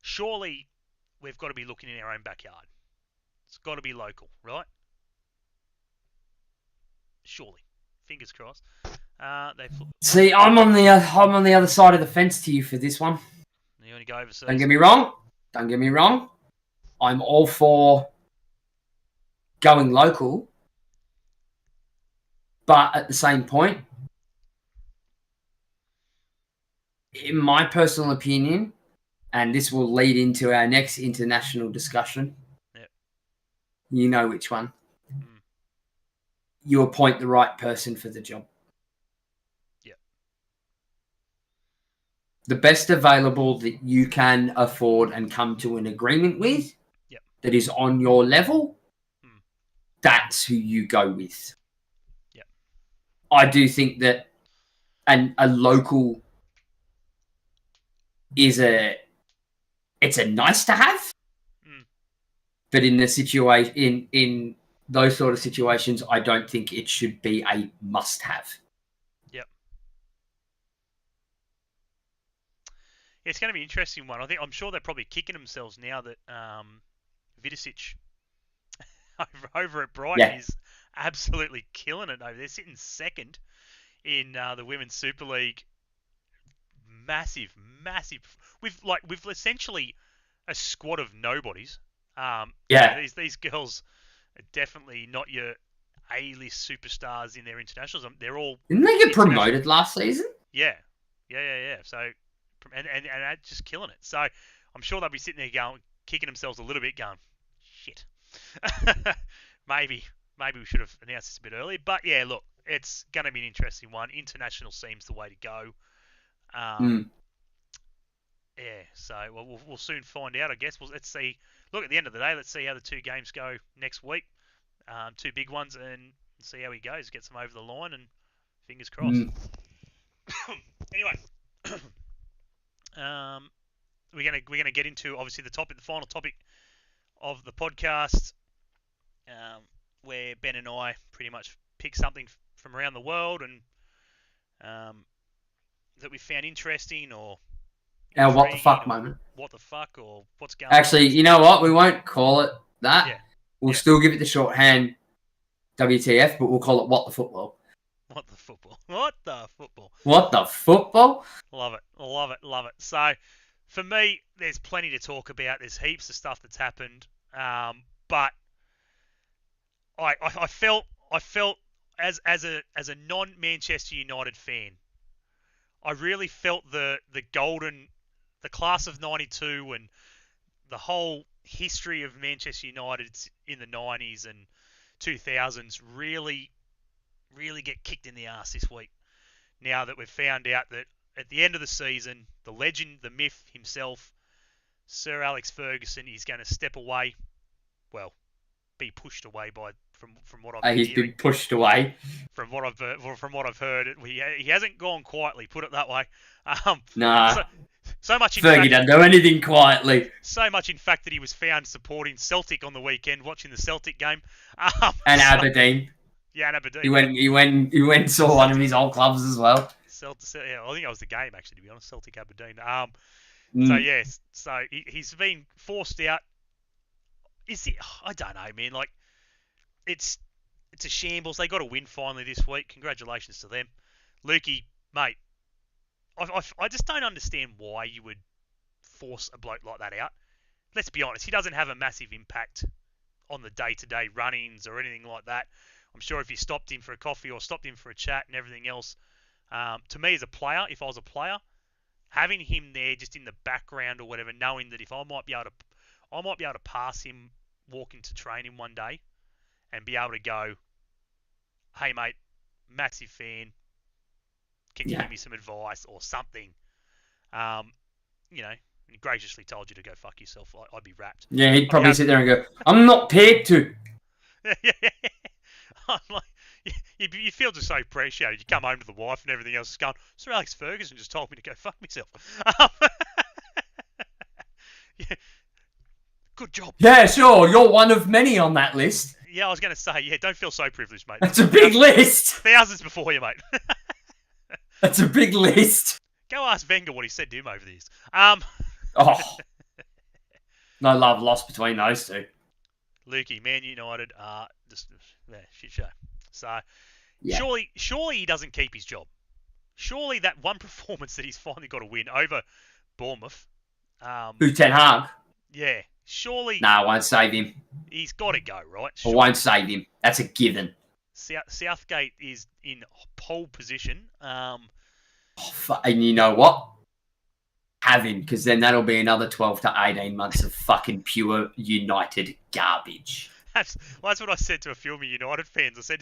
surely we've got to be looking in our own backyard. It's got to be local, right? Surely. Fingers crossed. See, I'm on the other side of the fence to you for this one. You want to go overseas? Don't get me wrong. I'm all for going local, but at the same point, in my personal opinion, and this will lead into our next international discussion. Yep. You know which one. You appoint the right person for the job. Yep. The best available that you can afford and come to an agreement with, that is on your level, that's who you go with. Yep. I do think that a local it's a nice to have, but in those sort of situations, I don't think it should be a must have. Yep. It's going to be an interesting one. I'm sure they're probably kicking themselves now that Vidicic over at Brighton is absolutely killing it over there. They're sitting second in the Women's Super League. Massive. We've essentially a squad of nobodies. These girls are definitely not your A-list superstars in their internationals. They're all. Didn't they get promoted last season? Yeah. So, and just killing it. So, I'm sure they'll be sitting there kicking themselves a little bit, going, shit. Maybe we should have announced this a bit earlier. But yeah, look, it's going to be an interesting one. International seems the way to go. Yeah, so we'll soon find out, I guess. Let's see. Look, at the end of the day, let's see how the two games go next week. Two big ones, and see how he goes. Gets them over the line, and fingers crossed. Anyway, we're gonna get into obviously the final topic of the podcast, where Ben and I pretty much pick something from around the world and that we found interesting or Our what the fuck or moment. What the fuck or what's going on. Actually, you know what? We won't call it that. Yeah. We'll still give it the shorthand WTF, but we'll call it what the football. What the football? What the football? What the football? Love it. Love it. Love it. So, for me, there's plenty to talk about. There's heaps of stuff that's happened. But I felt as a non-Manchester United fan, I really felt the class of '92 and the whole history of Manchester United in the '90s and 2000s really get kicked in the ass this week. Now that we've found out that at the end of the season, the legend, the myth himself, Sir Alex Ferguson, is going to step away. Well, be pushed away from what I've He's been pushed away. From what I've heard, he hasn't gone quietly. Put it that way. Nah. So much. Fergie doesn't do anything quietly. So much, in fact, that he was found supporting Celtic on the weekend, watching the Celtic game. And Aberdeen. Yeah, and Aberdeen. He went and saw one of his old clubs as well. Yeah, I think that was the game, actually, to be honest. Celtic Aberdeen. Mm. So yes, he's been forced out. I don't know, man. Like, it's a shambles. They got a win finally this week. Congratulations to them, Lukey, mate. I just don't understand why you would force a bloke like that out. Let's be honest, he doesn't have a massive impact on the day-to-day runnings or anything like that. I'm sure if you stopped him for a coffee or stopped him for a chat and everything else, to me as a player, if I was a player, having him there just in the background or whatever, knowing that if I might be able to pass him walking to training one day and be able to go, hey mate, massive fan, can you give me some advice or something? He graciously told you to go fuck yourself. I'd be wrapped. Yeah, he'd probably sit there and go, I'm not paid to. You feel just so appreciated. You come home to the wife and everything else is going, Sir Alex Ferguson just told me to go fuck myself. Yeah. Good job. Yeah, sure. You're one of many on that list. Yeah, I was going to say, don't feel so privileged, mate. That's a big list. Thousands before you, mate. That's a big list. Go ask Wenger what he said to him over the years. Oh. No love lost between those two. Lukey, Man United, just shit show. So, yeah. Surely he doesn't keep his job. Surely that one performance that he's finally got to win over Bournemouth. Who, Ten Hag? Yeah, surely. No, I won't save him. He's got to go, right? I won't save him. That's a given. Southgate is in pole position. And you know what? Have him, because then that'll be another 12 to 18 months of fucking pure United garbage. That's what I said to a few of my United fans. I said,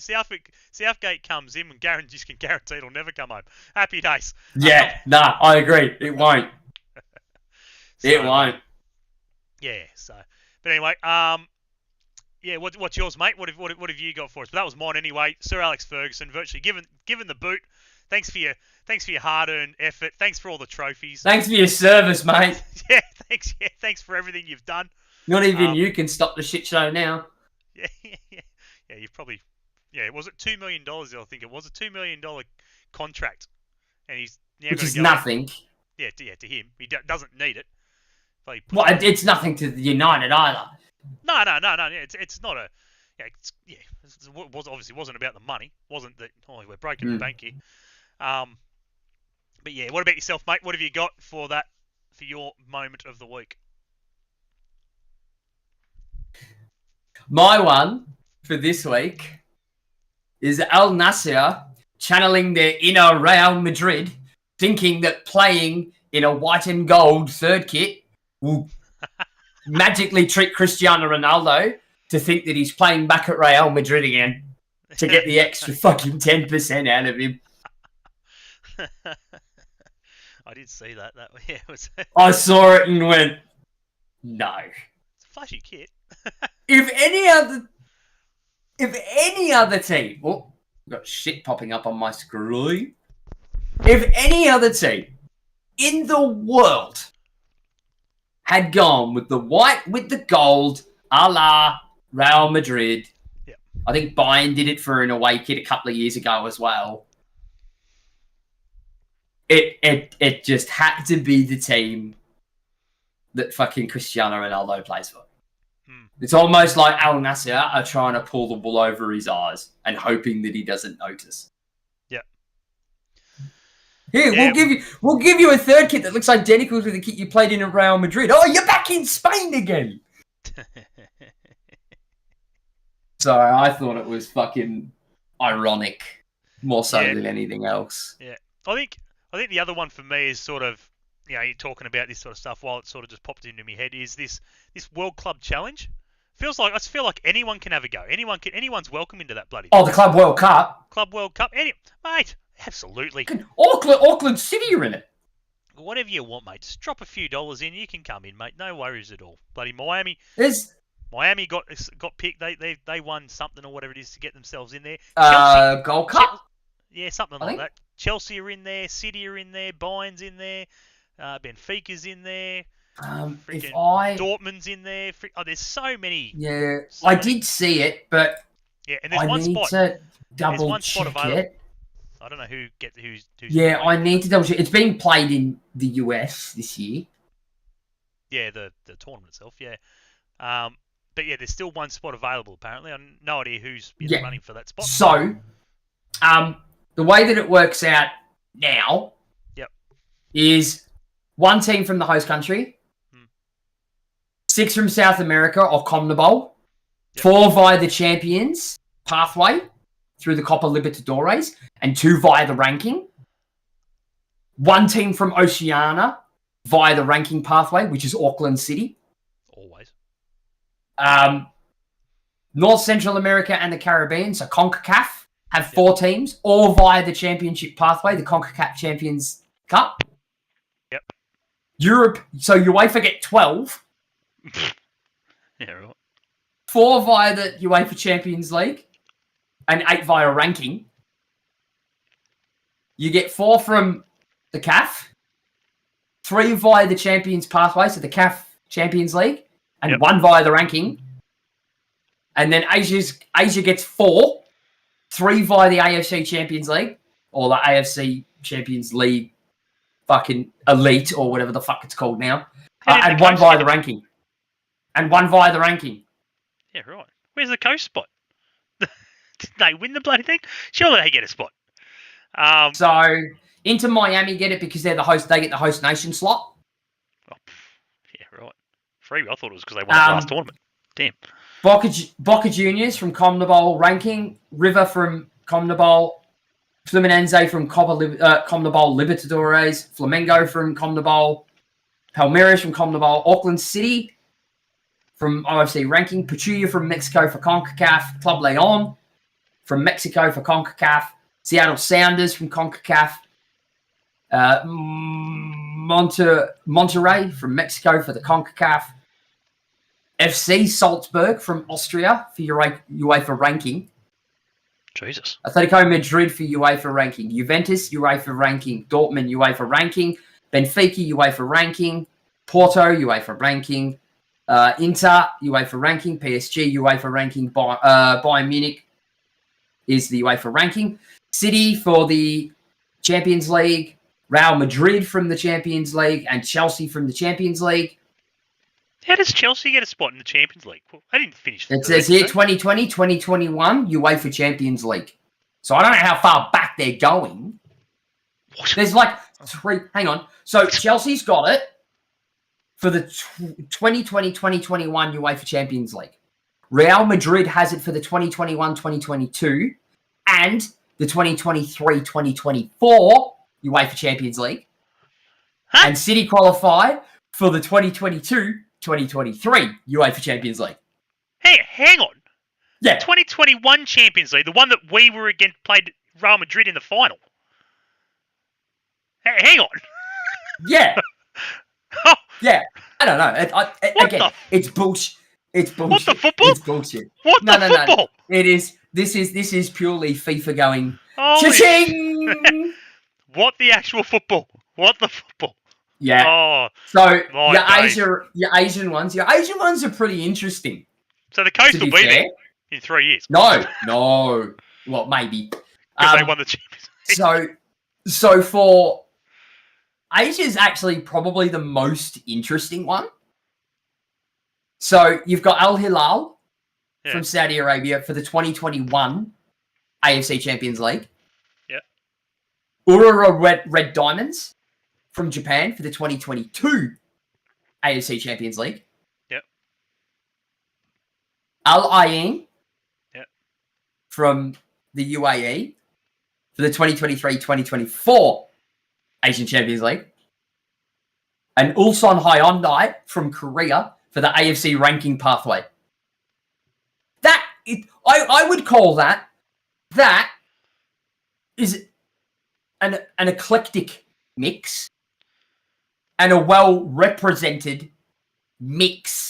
Southgate comes in and just can guarantee it'll never come home. Happy days. Yeah, I agree. It won't. It won't. Yeah, so. But anyway, what's yours, mate? What have you got for us? But that was mine anyway. Sir Alex Ferguson, virtually given the boot. Thanks for your hard-earned effort. Thanks for all the trophies. Thanks for your service, mate. Thanks for everything you've done. Not even you can stop the shit show now. Yeah, you've probably... Yeah, was it $2 million? I think it was a $2 million contract. And he's now Which is nothing. To him. He doesn't need it. Well, it's nothing to United either. No. It's not a... It obviously wasn't about the money. Wasn't that... Oh, we're breaking the bank here. But yeah, what about yourself, mate? What have you got for your moment of the week? My one for this week is Al Nassr channeling their inner Real Madrid, thinking that playing in a white and gold third kit will magically trick Cristiano Ronaldo to think that he's playing back at Real Madrid again to get the extra fucking 10% out of him. I did see that. I saw it and went, no. It's a flashy kit. If any other team, got shit popping up on my screen. If any other team in the world had gone with the white with the gold a la Real Madrid. Yep. I think Bayern did it for an away kit a couple of years ago as well. It just had to be the team that fucking Cristiano Ronaldo plays for. It's almost like Al Nassr are trying to pull the wool over his eyes and hoping that he doesn't notice. Yep. Here, we'll give you a third kit that looks identical to the kit you played in at Real Madrid. Oh, you're back in Spain again. So I thought it was fucking ironic, more so than anything else. Yeah, I think the other one for me is sort of, you're talking about this sort of stuff while it sort of just popped into my head, is this World Club Challenge. I feel like anyone can have a go. Anyone's welcome into that bloody thing. Oh, the Club World Cup. Club World Cup. Mate, absolutely. Auckland City are in it. Whatever you want, mate. Just drop a few dollars in. You can come in, mate. No worries at all. Bloody Miami. Miami got picked. They won something or whatever it is to get themselves in there. Chelsea, Gold Cup. Something like that. Chelsea are in there. City are in there. Bayern's in there. Benfica's in there. Dortmund's in there. There's so many. Yeah, I did see it, but and there's one spot. To double check it. I don't know who's. Yeah, I need to double check. It's being played in the US this year. Yeah, the tournament itself. Yeah, but yeah, there's still one spot available. Apparently, I've no idea who's running for that spot. So, the way that it works out now, is one team from the host country, 6 from South America or CONMEBOL, 4 via the Champions pathway through the Copa Libertadores, and 2 via the ranking. 1 team from Oceania via the ranking pathway, which is Auckland City. Always. North Central America and the Caribbean, so CONCACAF, have 4 teams, all via the championship pathway, the CONCACAF Champions Cup. Yep. Europe, so UEFA get 12. Yeah, right. 4 via the UEFA Champions League and 8 via ranking. You get 4 from the CAF, 3 via the Champions pathway, so the CAF Champions League, and 1 via the ranking. And then Asia gets 4, 3 via the AFC Champions League, or the AFC Champions League fucking Elite, or whatever the fuck it's called now. And 1 via the ranking. And 1 via the ranking. Yeah, right. Where's the coast spot? Did they win the bloody thing? Surely they get a spot. So, Inter Miami get it because they're the host. They get the host nation slot. Oh, yeah, right. Free. I thought it was because they won the last tournament. Damn. Boca Juniors from CONMEBOL ranking. River from CONMEBOL. Fluminense from CONMEBOL Libertadores. Flamengo from CONMEBOL. Palmeiras from CONMEBOL. Auckland City from OFC ranking. Pachuca from Mexico for CONCACAF. Club Leon from Mexico for CONCACAF. Seattle Sounders from CONCACAF. Monterrey from Mexico for the CONCACAF. FC Salzburg from Austria for UEFA ranking. Jesus. Atletico Madrid for UEFA ranking. Juventus, UEFA ranking. Dortmund, UEFA ranking. Benfica, UEFA ranking. Porto, UEFA ranking. Inter, UEFA ranking. PSG, UEFA ranking. Bayern Munich is the UEFA ranking. City for the Champions League. Real Madrid from the Champions League. And Chelsea from the Champions League. How does Chelsea get a spot in the Champions League? Well, I didn't finish. It says here 2020, 2021 UEFA Champions League. So I don't know how far back they're going. What? There's like 3. Hang on. So Chelsea's got it for the 2020, 2021 UEFA Champions League. Real Madrid has it for the 2021, 2022 and the 2023, 2024 UEFA Champions League. Huh? And City qualify for the 2022, 2023 UEFA Champions League. Hey, hang on. Yeah. 2021 Champions League, the one that we were against, played Real Madrid in the final. Hey, hang on. Yeah. Yeah. I don't know. It's bullshit. It's bullshit. What the football? It's bullshit. What the football? No. It is. This is purely FIFA going. Holy Cha-ching! What the actual football? What the football? Yeah. Oh. So your Asian ones are pretty interesting. So the Coast To will be be fair, there in 3 years. No. Well, maybe. Because they won the Champions League. So for Asia's actually probably the most interesting one. So you've got Al Hilal from Saudi Arabia for the 2021 AFC Champions League. Yep. Urara Red Diamonds from Japan for the 2022 AFC Champions League. Yep. Al Ain Yep. from the UAE for the 2023-2024 Asian Champions League. And Ulsan Hyundai from Korea for the AFC ranking pathway. I would call that is an eclectic mix and a well-represented mix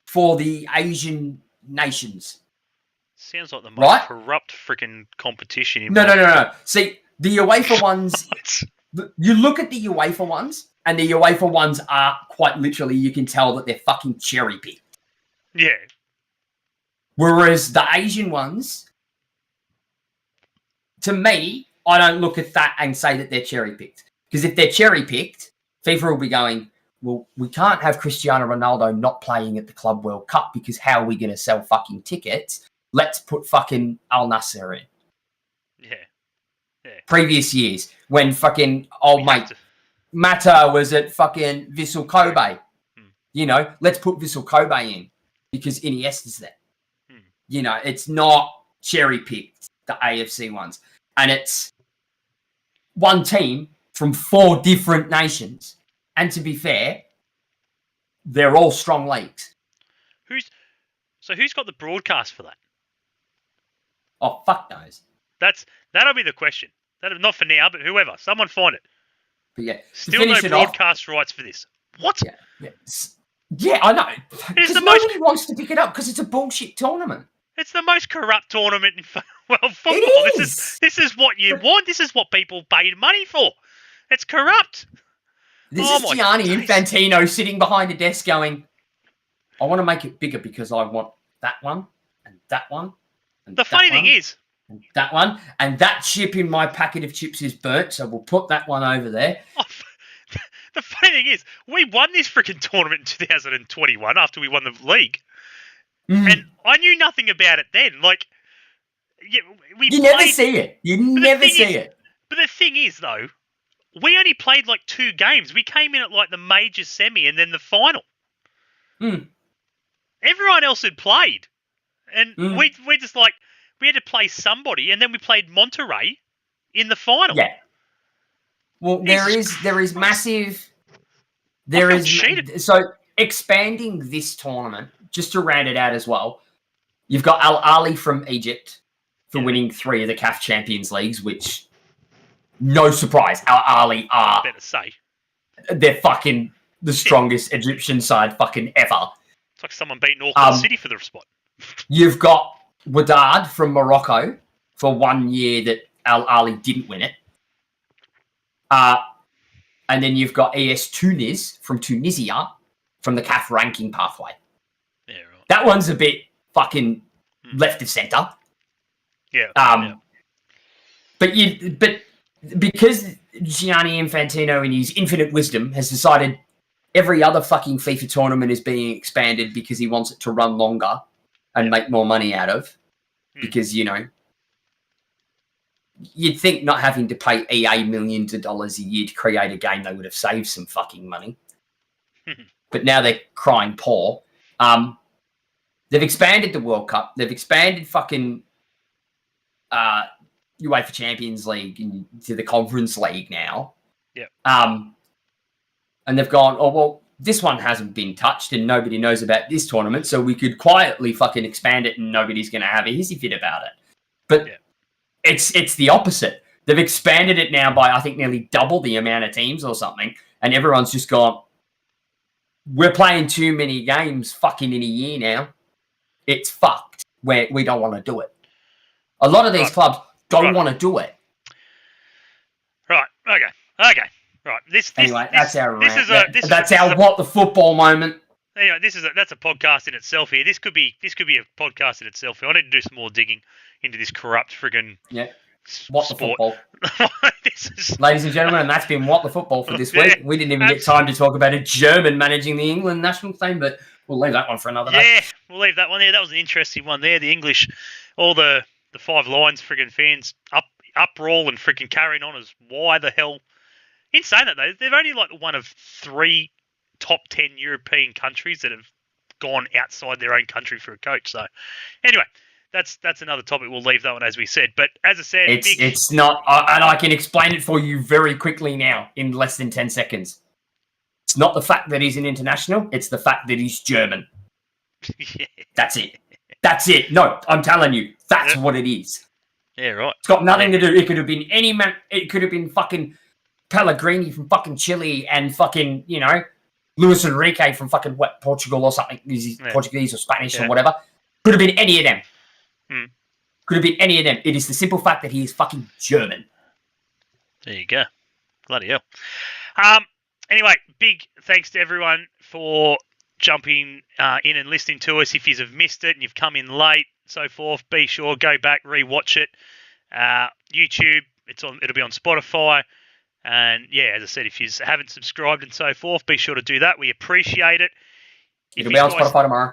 for the Asian nations. Sounds like the most Right? corrupt freaking competition. In No. See, the UEFA ones, you look at the UEFA ones, and the UEFA ones are quite literally, you can tell that they're fucking cherry-picked. Yeah. Whereas the Asian ones, to me, I don't look at that and say that they're cherry-picked. Because if they're cherry-picked, FIFA will be going, well, we can't have Cristiano Ronaldo not playing at the Club World Cup because how are we going to sell fucking tickets? Let's put fucking Al Nassr in. Yeah. Previous years, when fucking old mate Mata was at fucking Vissel Kobe. You know, let's put Vissel Kobe in because Iniesta's there. You know, it's not cherry-picked, the AFC ones. And it's one team from 4 different nations. And to be fair, they're all strong leagues. Who's got the broadcast for that? Oh, fuck knows. That'll be the question. Not for now, but whoever. Someone find it. But yeah, still no broadcast rights for this. What? Yeah, I know. Because nobody wants to pick it up because it's a bullshit tournament. It's the most corrupt tournament in football. It is. This is what you want. This is what people paid money for. It's corrupt. This is Gianni Infantino sitting behind a desk going, I want to make it bigger because I want that one and that one. And the funny thing is, and that one, and that chip in my packet of chips is burnt, so we'll put that one over there. The funny thing is, we won this freaking tournament in 2021 after we won the league. And I knew nothing about it then. Like, you never see it. You never see it. But the thing is, though, we only played like 2 games. We came in at like the major semi and then the final. Everyone else had played. And we just like, we had to play somebody and then we played Monterrey in the final. Yeah. Well, there is massive. There is cheated. So expanding this tournament, just to round it out as well, you've got Al Ahly from Egypt for winning 3 of the CAF Champions Leagues, which no surprise, Al Ahly are better say they're fucking the strongest Egyptian side fucking ever. It's like someone beating Auckland City for the spot. You've got Wydad from Morocco for 1 year that Al Ahly didn't win it. And then you've got ES Tunis from Tunisia from the CAF ranking pathway. Yeah, right. That one's a bit fucking left of centre. Yeah. But because Gianni Infantino in his infinite wisdom has decided every other fucking FIFA tournament is being expanded because he wants it to run longer and make more money out of. Because, you know, you'd think not having to pay EA millions of dollars a year to create a game, they would have saved some fucking money. But now they're crying poor. They've expanded the World Cup. They've expanded fucking UEFA Champions League into the Conference League now. Yeah. And they've gone, oh, well, this one hasn't been touched and nobody knows about this tournament, so we could quietly fucking expand it and nobody's going to have a hissy fit about it. But it's the opposite. They've expanded it now by, I think, nearly double the amount of teams or something, and everyone's just gone, we're playing too many games fucking in a year now. It's fucked. We don't want to do it. A lot of these clubs don't want to do it. Right. Okay. Right. This anyway, that's our what the football moment. Anyway, that's a podcast in itself here. This could be a podcast in itself. I need to do some more digging into this corrupt friggin' What sport. the football? Ladies and gentlemen, and that's been What the Football for this week. We didn't even get time to talk about a German managing the England national team, but we'll leave that one for another day. Yeah, we'll leave that one there. That was an interesting one there. The English, all the Five Lions friggin' fans uproar and friggin' carrying on as why the hell. In saying that, though, they're only like one of 3 top 10 European countries that have gone outside their own country for a coach. So, anyway, that's another topic. We'll leave that one, as we said. But as I said, it's not, and I can explain it for you very quickly now in less than 10 seconds. It's not the fact that he's an international. It's the fact that he's German. Yeah. That's it. That's it. No, I'm telling you, that's what it is. Yeah, right. It's got nothing to do. It could have been any man. It could have been fucking Pellegrini from fucking Chile and fucking, Luis Enrique from fucking Portugal or something. Is he Portuguese or Spanish or whatever? Could have been any of them. Could have been any of them. It is the simple fact that he is fucking German. There you go. Bloody hell. Anyway, big thanks to everyone for jumping in and listening to us. If you have missed it and you've come in late, so forth, be sure go back, rewatch it. YouTube, it'll be on Spotify. And yeah, as I said, if you haven't subscribed and so forth, be sure to do that. We appreciate it. It'll be on Spotify tomorrow.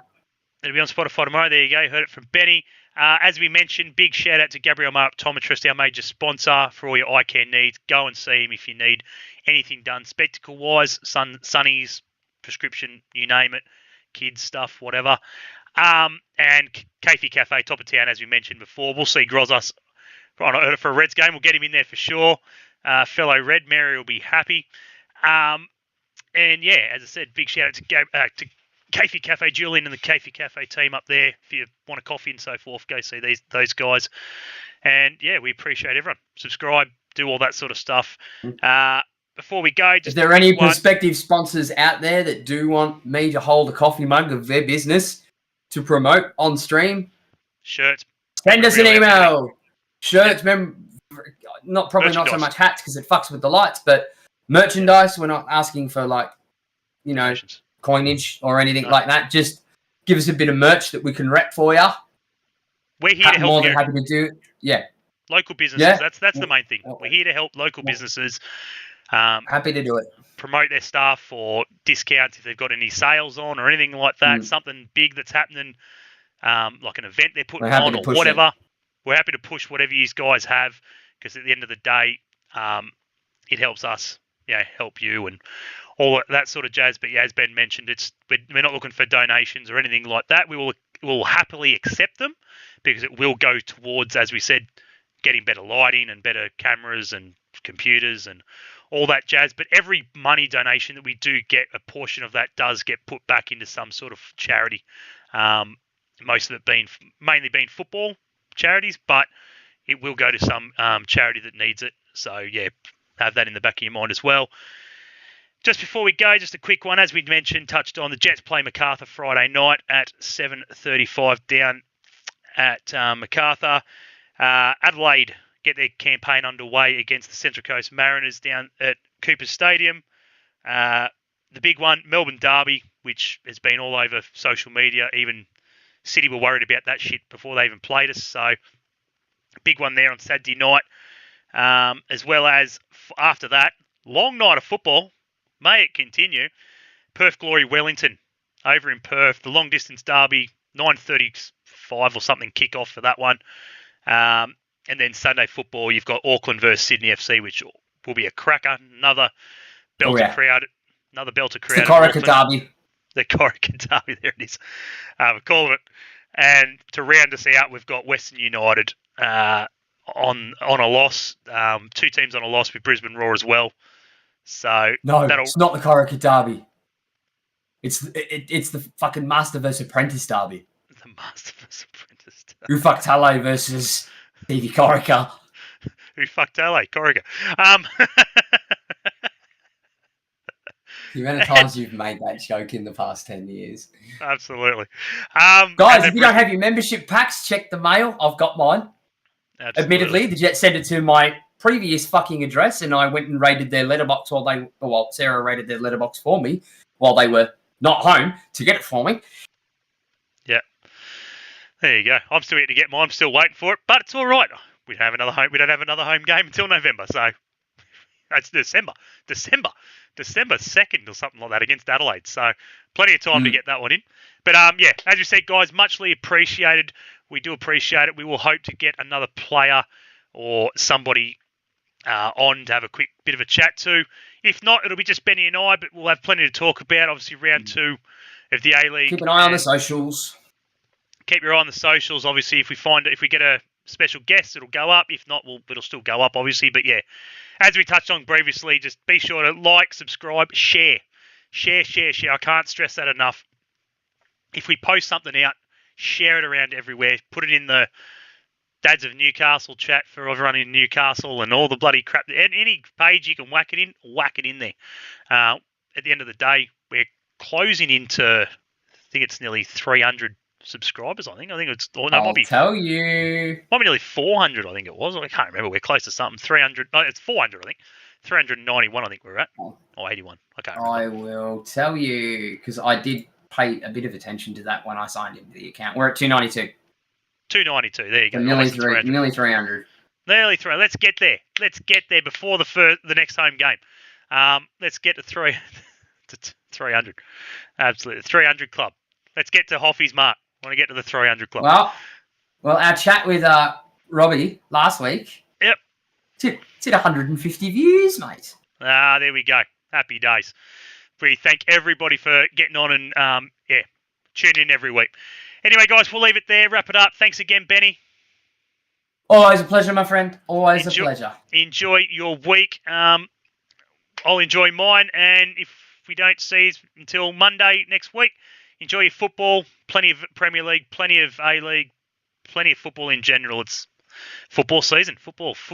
It'll be on Spotify tomorrow. There you go. Heard it from Benny. As we mentioned, big shout out to Gabriel Mar Optometrist, our major sponsor for all your eye care needs. Go and see him if you need anything done spectacle wise, sunnies, prescription, you name it, kids stuff, whatever. And Kathy Cafe, top of town, as we mentioned before. We'll see Grozos for a Reds game. We'll get him in there for sure. Fellow Red Mary will be happy. And yeah, as I said, big shout out to Kathy Cafe, Julian and the Kathy Cafe team up there. If you want a coffee and so forth, go see those guys. And yeah, we appreciate everyone. Subscribe, do all that sort of stuff. Before we go, is there any prospective sponsors out there that do want me to hold a coffee mug of their business to promote on stream? Shirts. Send us an email. Shirts, not so much hats because it fucks with the lights, but merchandise. We're not asking for coinage or anything like that. Just give us a bit of merch that we can rep for you. We're here to help. More than happy to do. Yeah. Local businesses. Yeah. That's the main thing. We're here to help local businesses. Happy to do it. Promote their stuff or discounts if they've got any sales on or anything like that. Something big that's happening, like an event they're putting on or whatever. We're happy to push whatever you guys have because at the end of the day, it helps us, help you and all that sort of jazz. But yeah, as Ben mentioned, we're not looking for donations or anything like that. We will happily accept them because it will go towards, as we said, getting better lighting and better cameras and computers and all that jazz. But every money donation that we do get, a portion of that does get put back into some sort of charity. Most of it mainly being football charities, but it will go to some charity that needs it. So yeah, have that in the back of your mind as well. Just before we go, just a quick one. As we mentioned, touched on, the Jets play Macarthur Friday night at 7:35 down at Macarthur. Adelaide get their campaign underway against the Central Coast Mariners down at Cooper Stadium. The big one, Melbourne Derby, which has been all over social media. Even City were worried about that shit before they even played us. So, big one there on Saturday night. As well as, after that, long night of football. May it continue. Perth Glory Wellington over in Perth. The long distance derby, 9:35 or something kick-off for that one. And then Sunday football, you've got Auckland versus Sydney FC, which will be a cracker. Another belter crowd. Another belter crowd. The Corica Derby. The Corica Derby, there it is. We're calling it. And to round us out, we've got Western United on a loss. 2 teams on a loss with Brisbane Roar as well. So no, it's not the Corica Derby. It's the fucking Master versus Apprentice Derby. The Master versus Apprentice Derby. Ufaktale versus Stevie Corica. Ufaktale, Corica. The amount of times you've made that joke in the past 10 years. Absolutely. Guys, if you don't have your membership packs, check the mail. I've got mine. Absolutely. Admittedly, the Jets sent it to my previous fucking address, and I went and raided their letterbox Sarah raided their letterbox for me while they were, not home, to get it for me. Yeah. There you go. I'm still yet to get mine. I'm still waiting for it, but it's all right. We don't have another home game until November, so it's December 2nd or something like that against Adelaide. So plenty of time to get that one in. But yeah, as you said, guys, muchly appreciated. We do appreciate it. We will hope to get another player or somebody on to have a quick bit of a chat to. If not, it'll be just Benny and I, but we'll have plenty to talk about. Obviously, round 2 of the A-League. Keep an eye on the socials. Keep your eye on the socials. Obviously, if we get a special guest, it'll go up. If not, it'll still go up, obviously. But yeah, as we touched on previously, just be sure to like, subscribe, share. I can't stress that enough. If we post something out, share it around everywhere. Put it in the Dads of Newcastle chat for everyone in Newcastle and all the bloody crap. Any page you can whack it in there. At the end of the day, we're closing into, I think it's nearly 300 subscribers. I think it's. Or no, I'll tell you. Might be nearly 400. I think it was. I can't remember. We're close to something. 300. No, it's 400. I think. 391. I think we're at. Or 81. I can't remember. I will tell you because I did pay a bit of attention to that when I signed into the account. We're at 292. 292. There you go. Nearly 300. Nearly 300. Nearly 300. Let's get there. Let's get there before the next home game. Let's get to 300. Absolutely. 300 club. Let's get to Hoffy's mark. I want to get to the 300 club. Well, our chat with Robbie last week. Yep. It's at 150 views, mate. There we go. Happy days. We thank everybody for getting on and tune in every week. Anyway, guys, we'll leave it there. Wrap it up. Thanks again, Benny. Always a pleasure, my friend. Always a pleasure. Enjoy your week. I'll enjoy mine, and if we don't see you until Monday next week, enjoy your football. Plenty of Premier League, plenty of A-League, plenty of football in general. It's football season.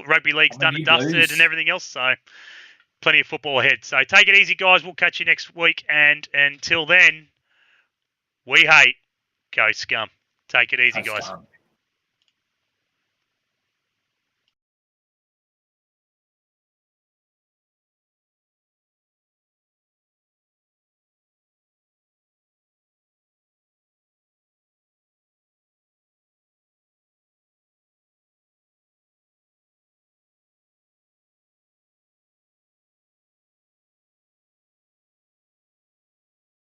Rugby league's done and dusted and everything else, so plenty of football ahead. So take it easy, guys. We'll catch you next week, and until then, we hate Go Scum. Take it easy, guys.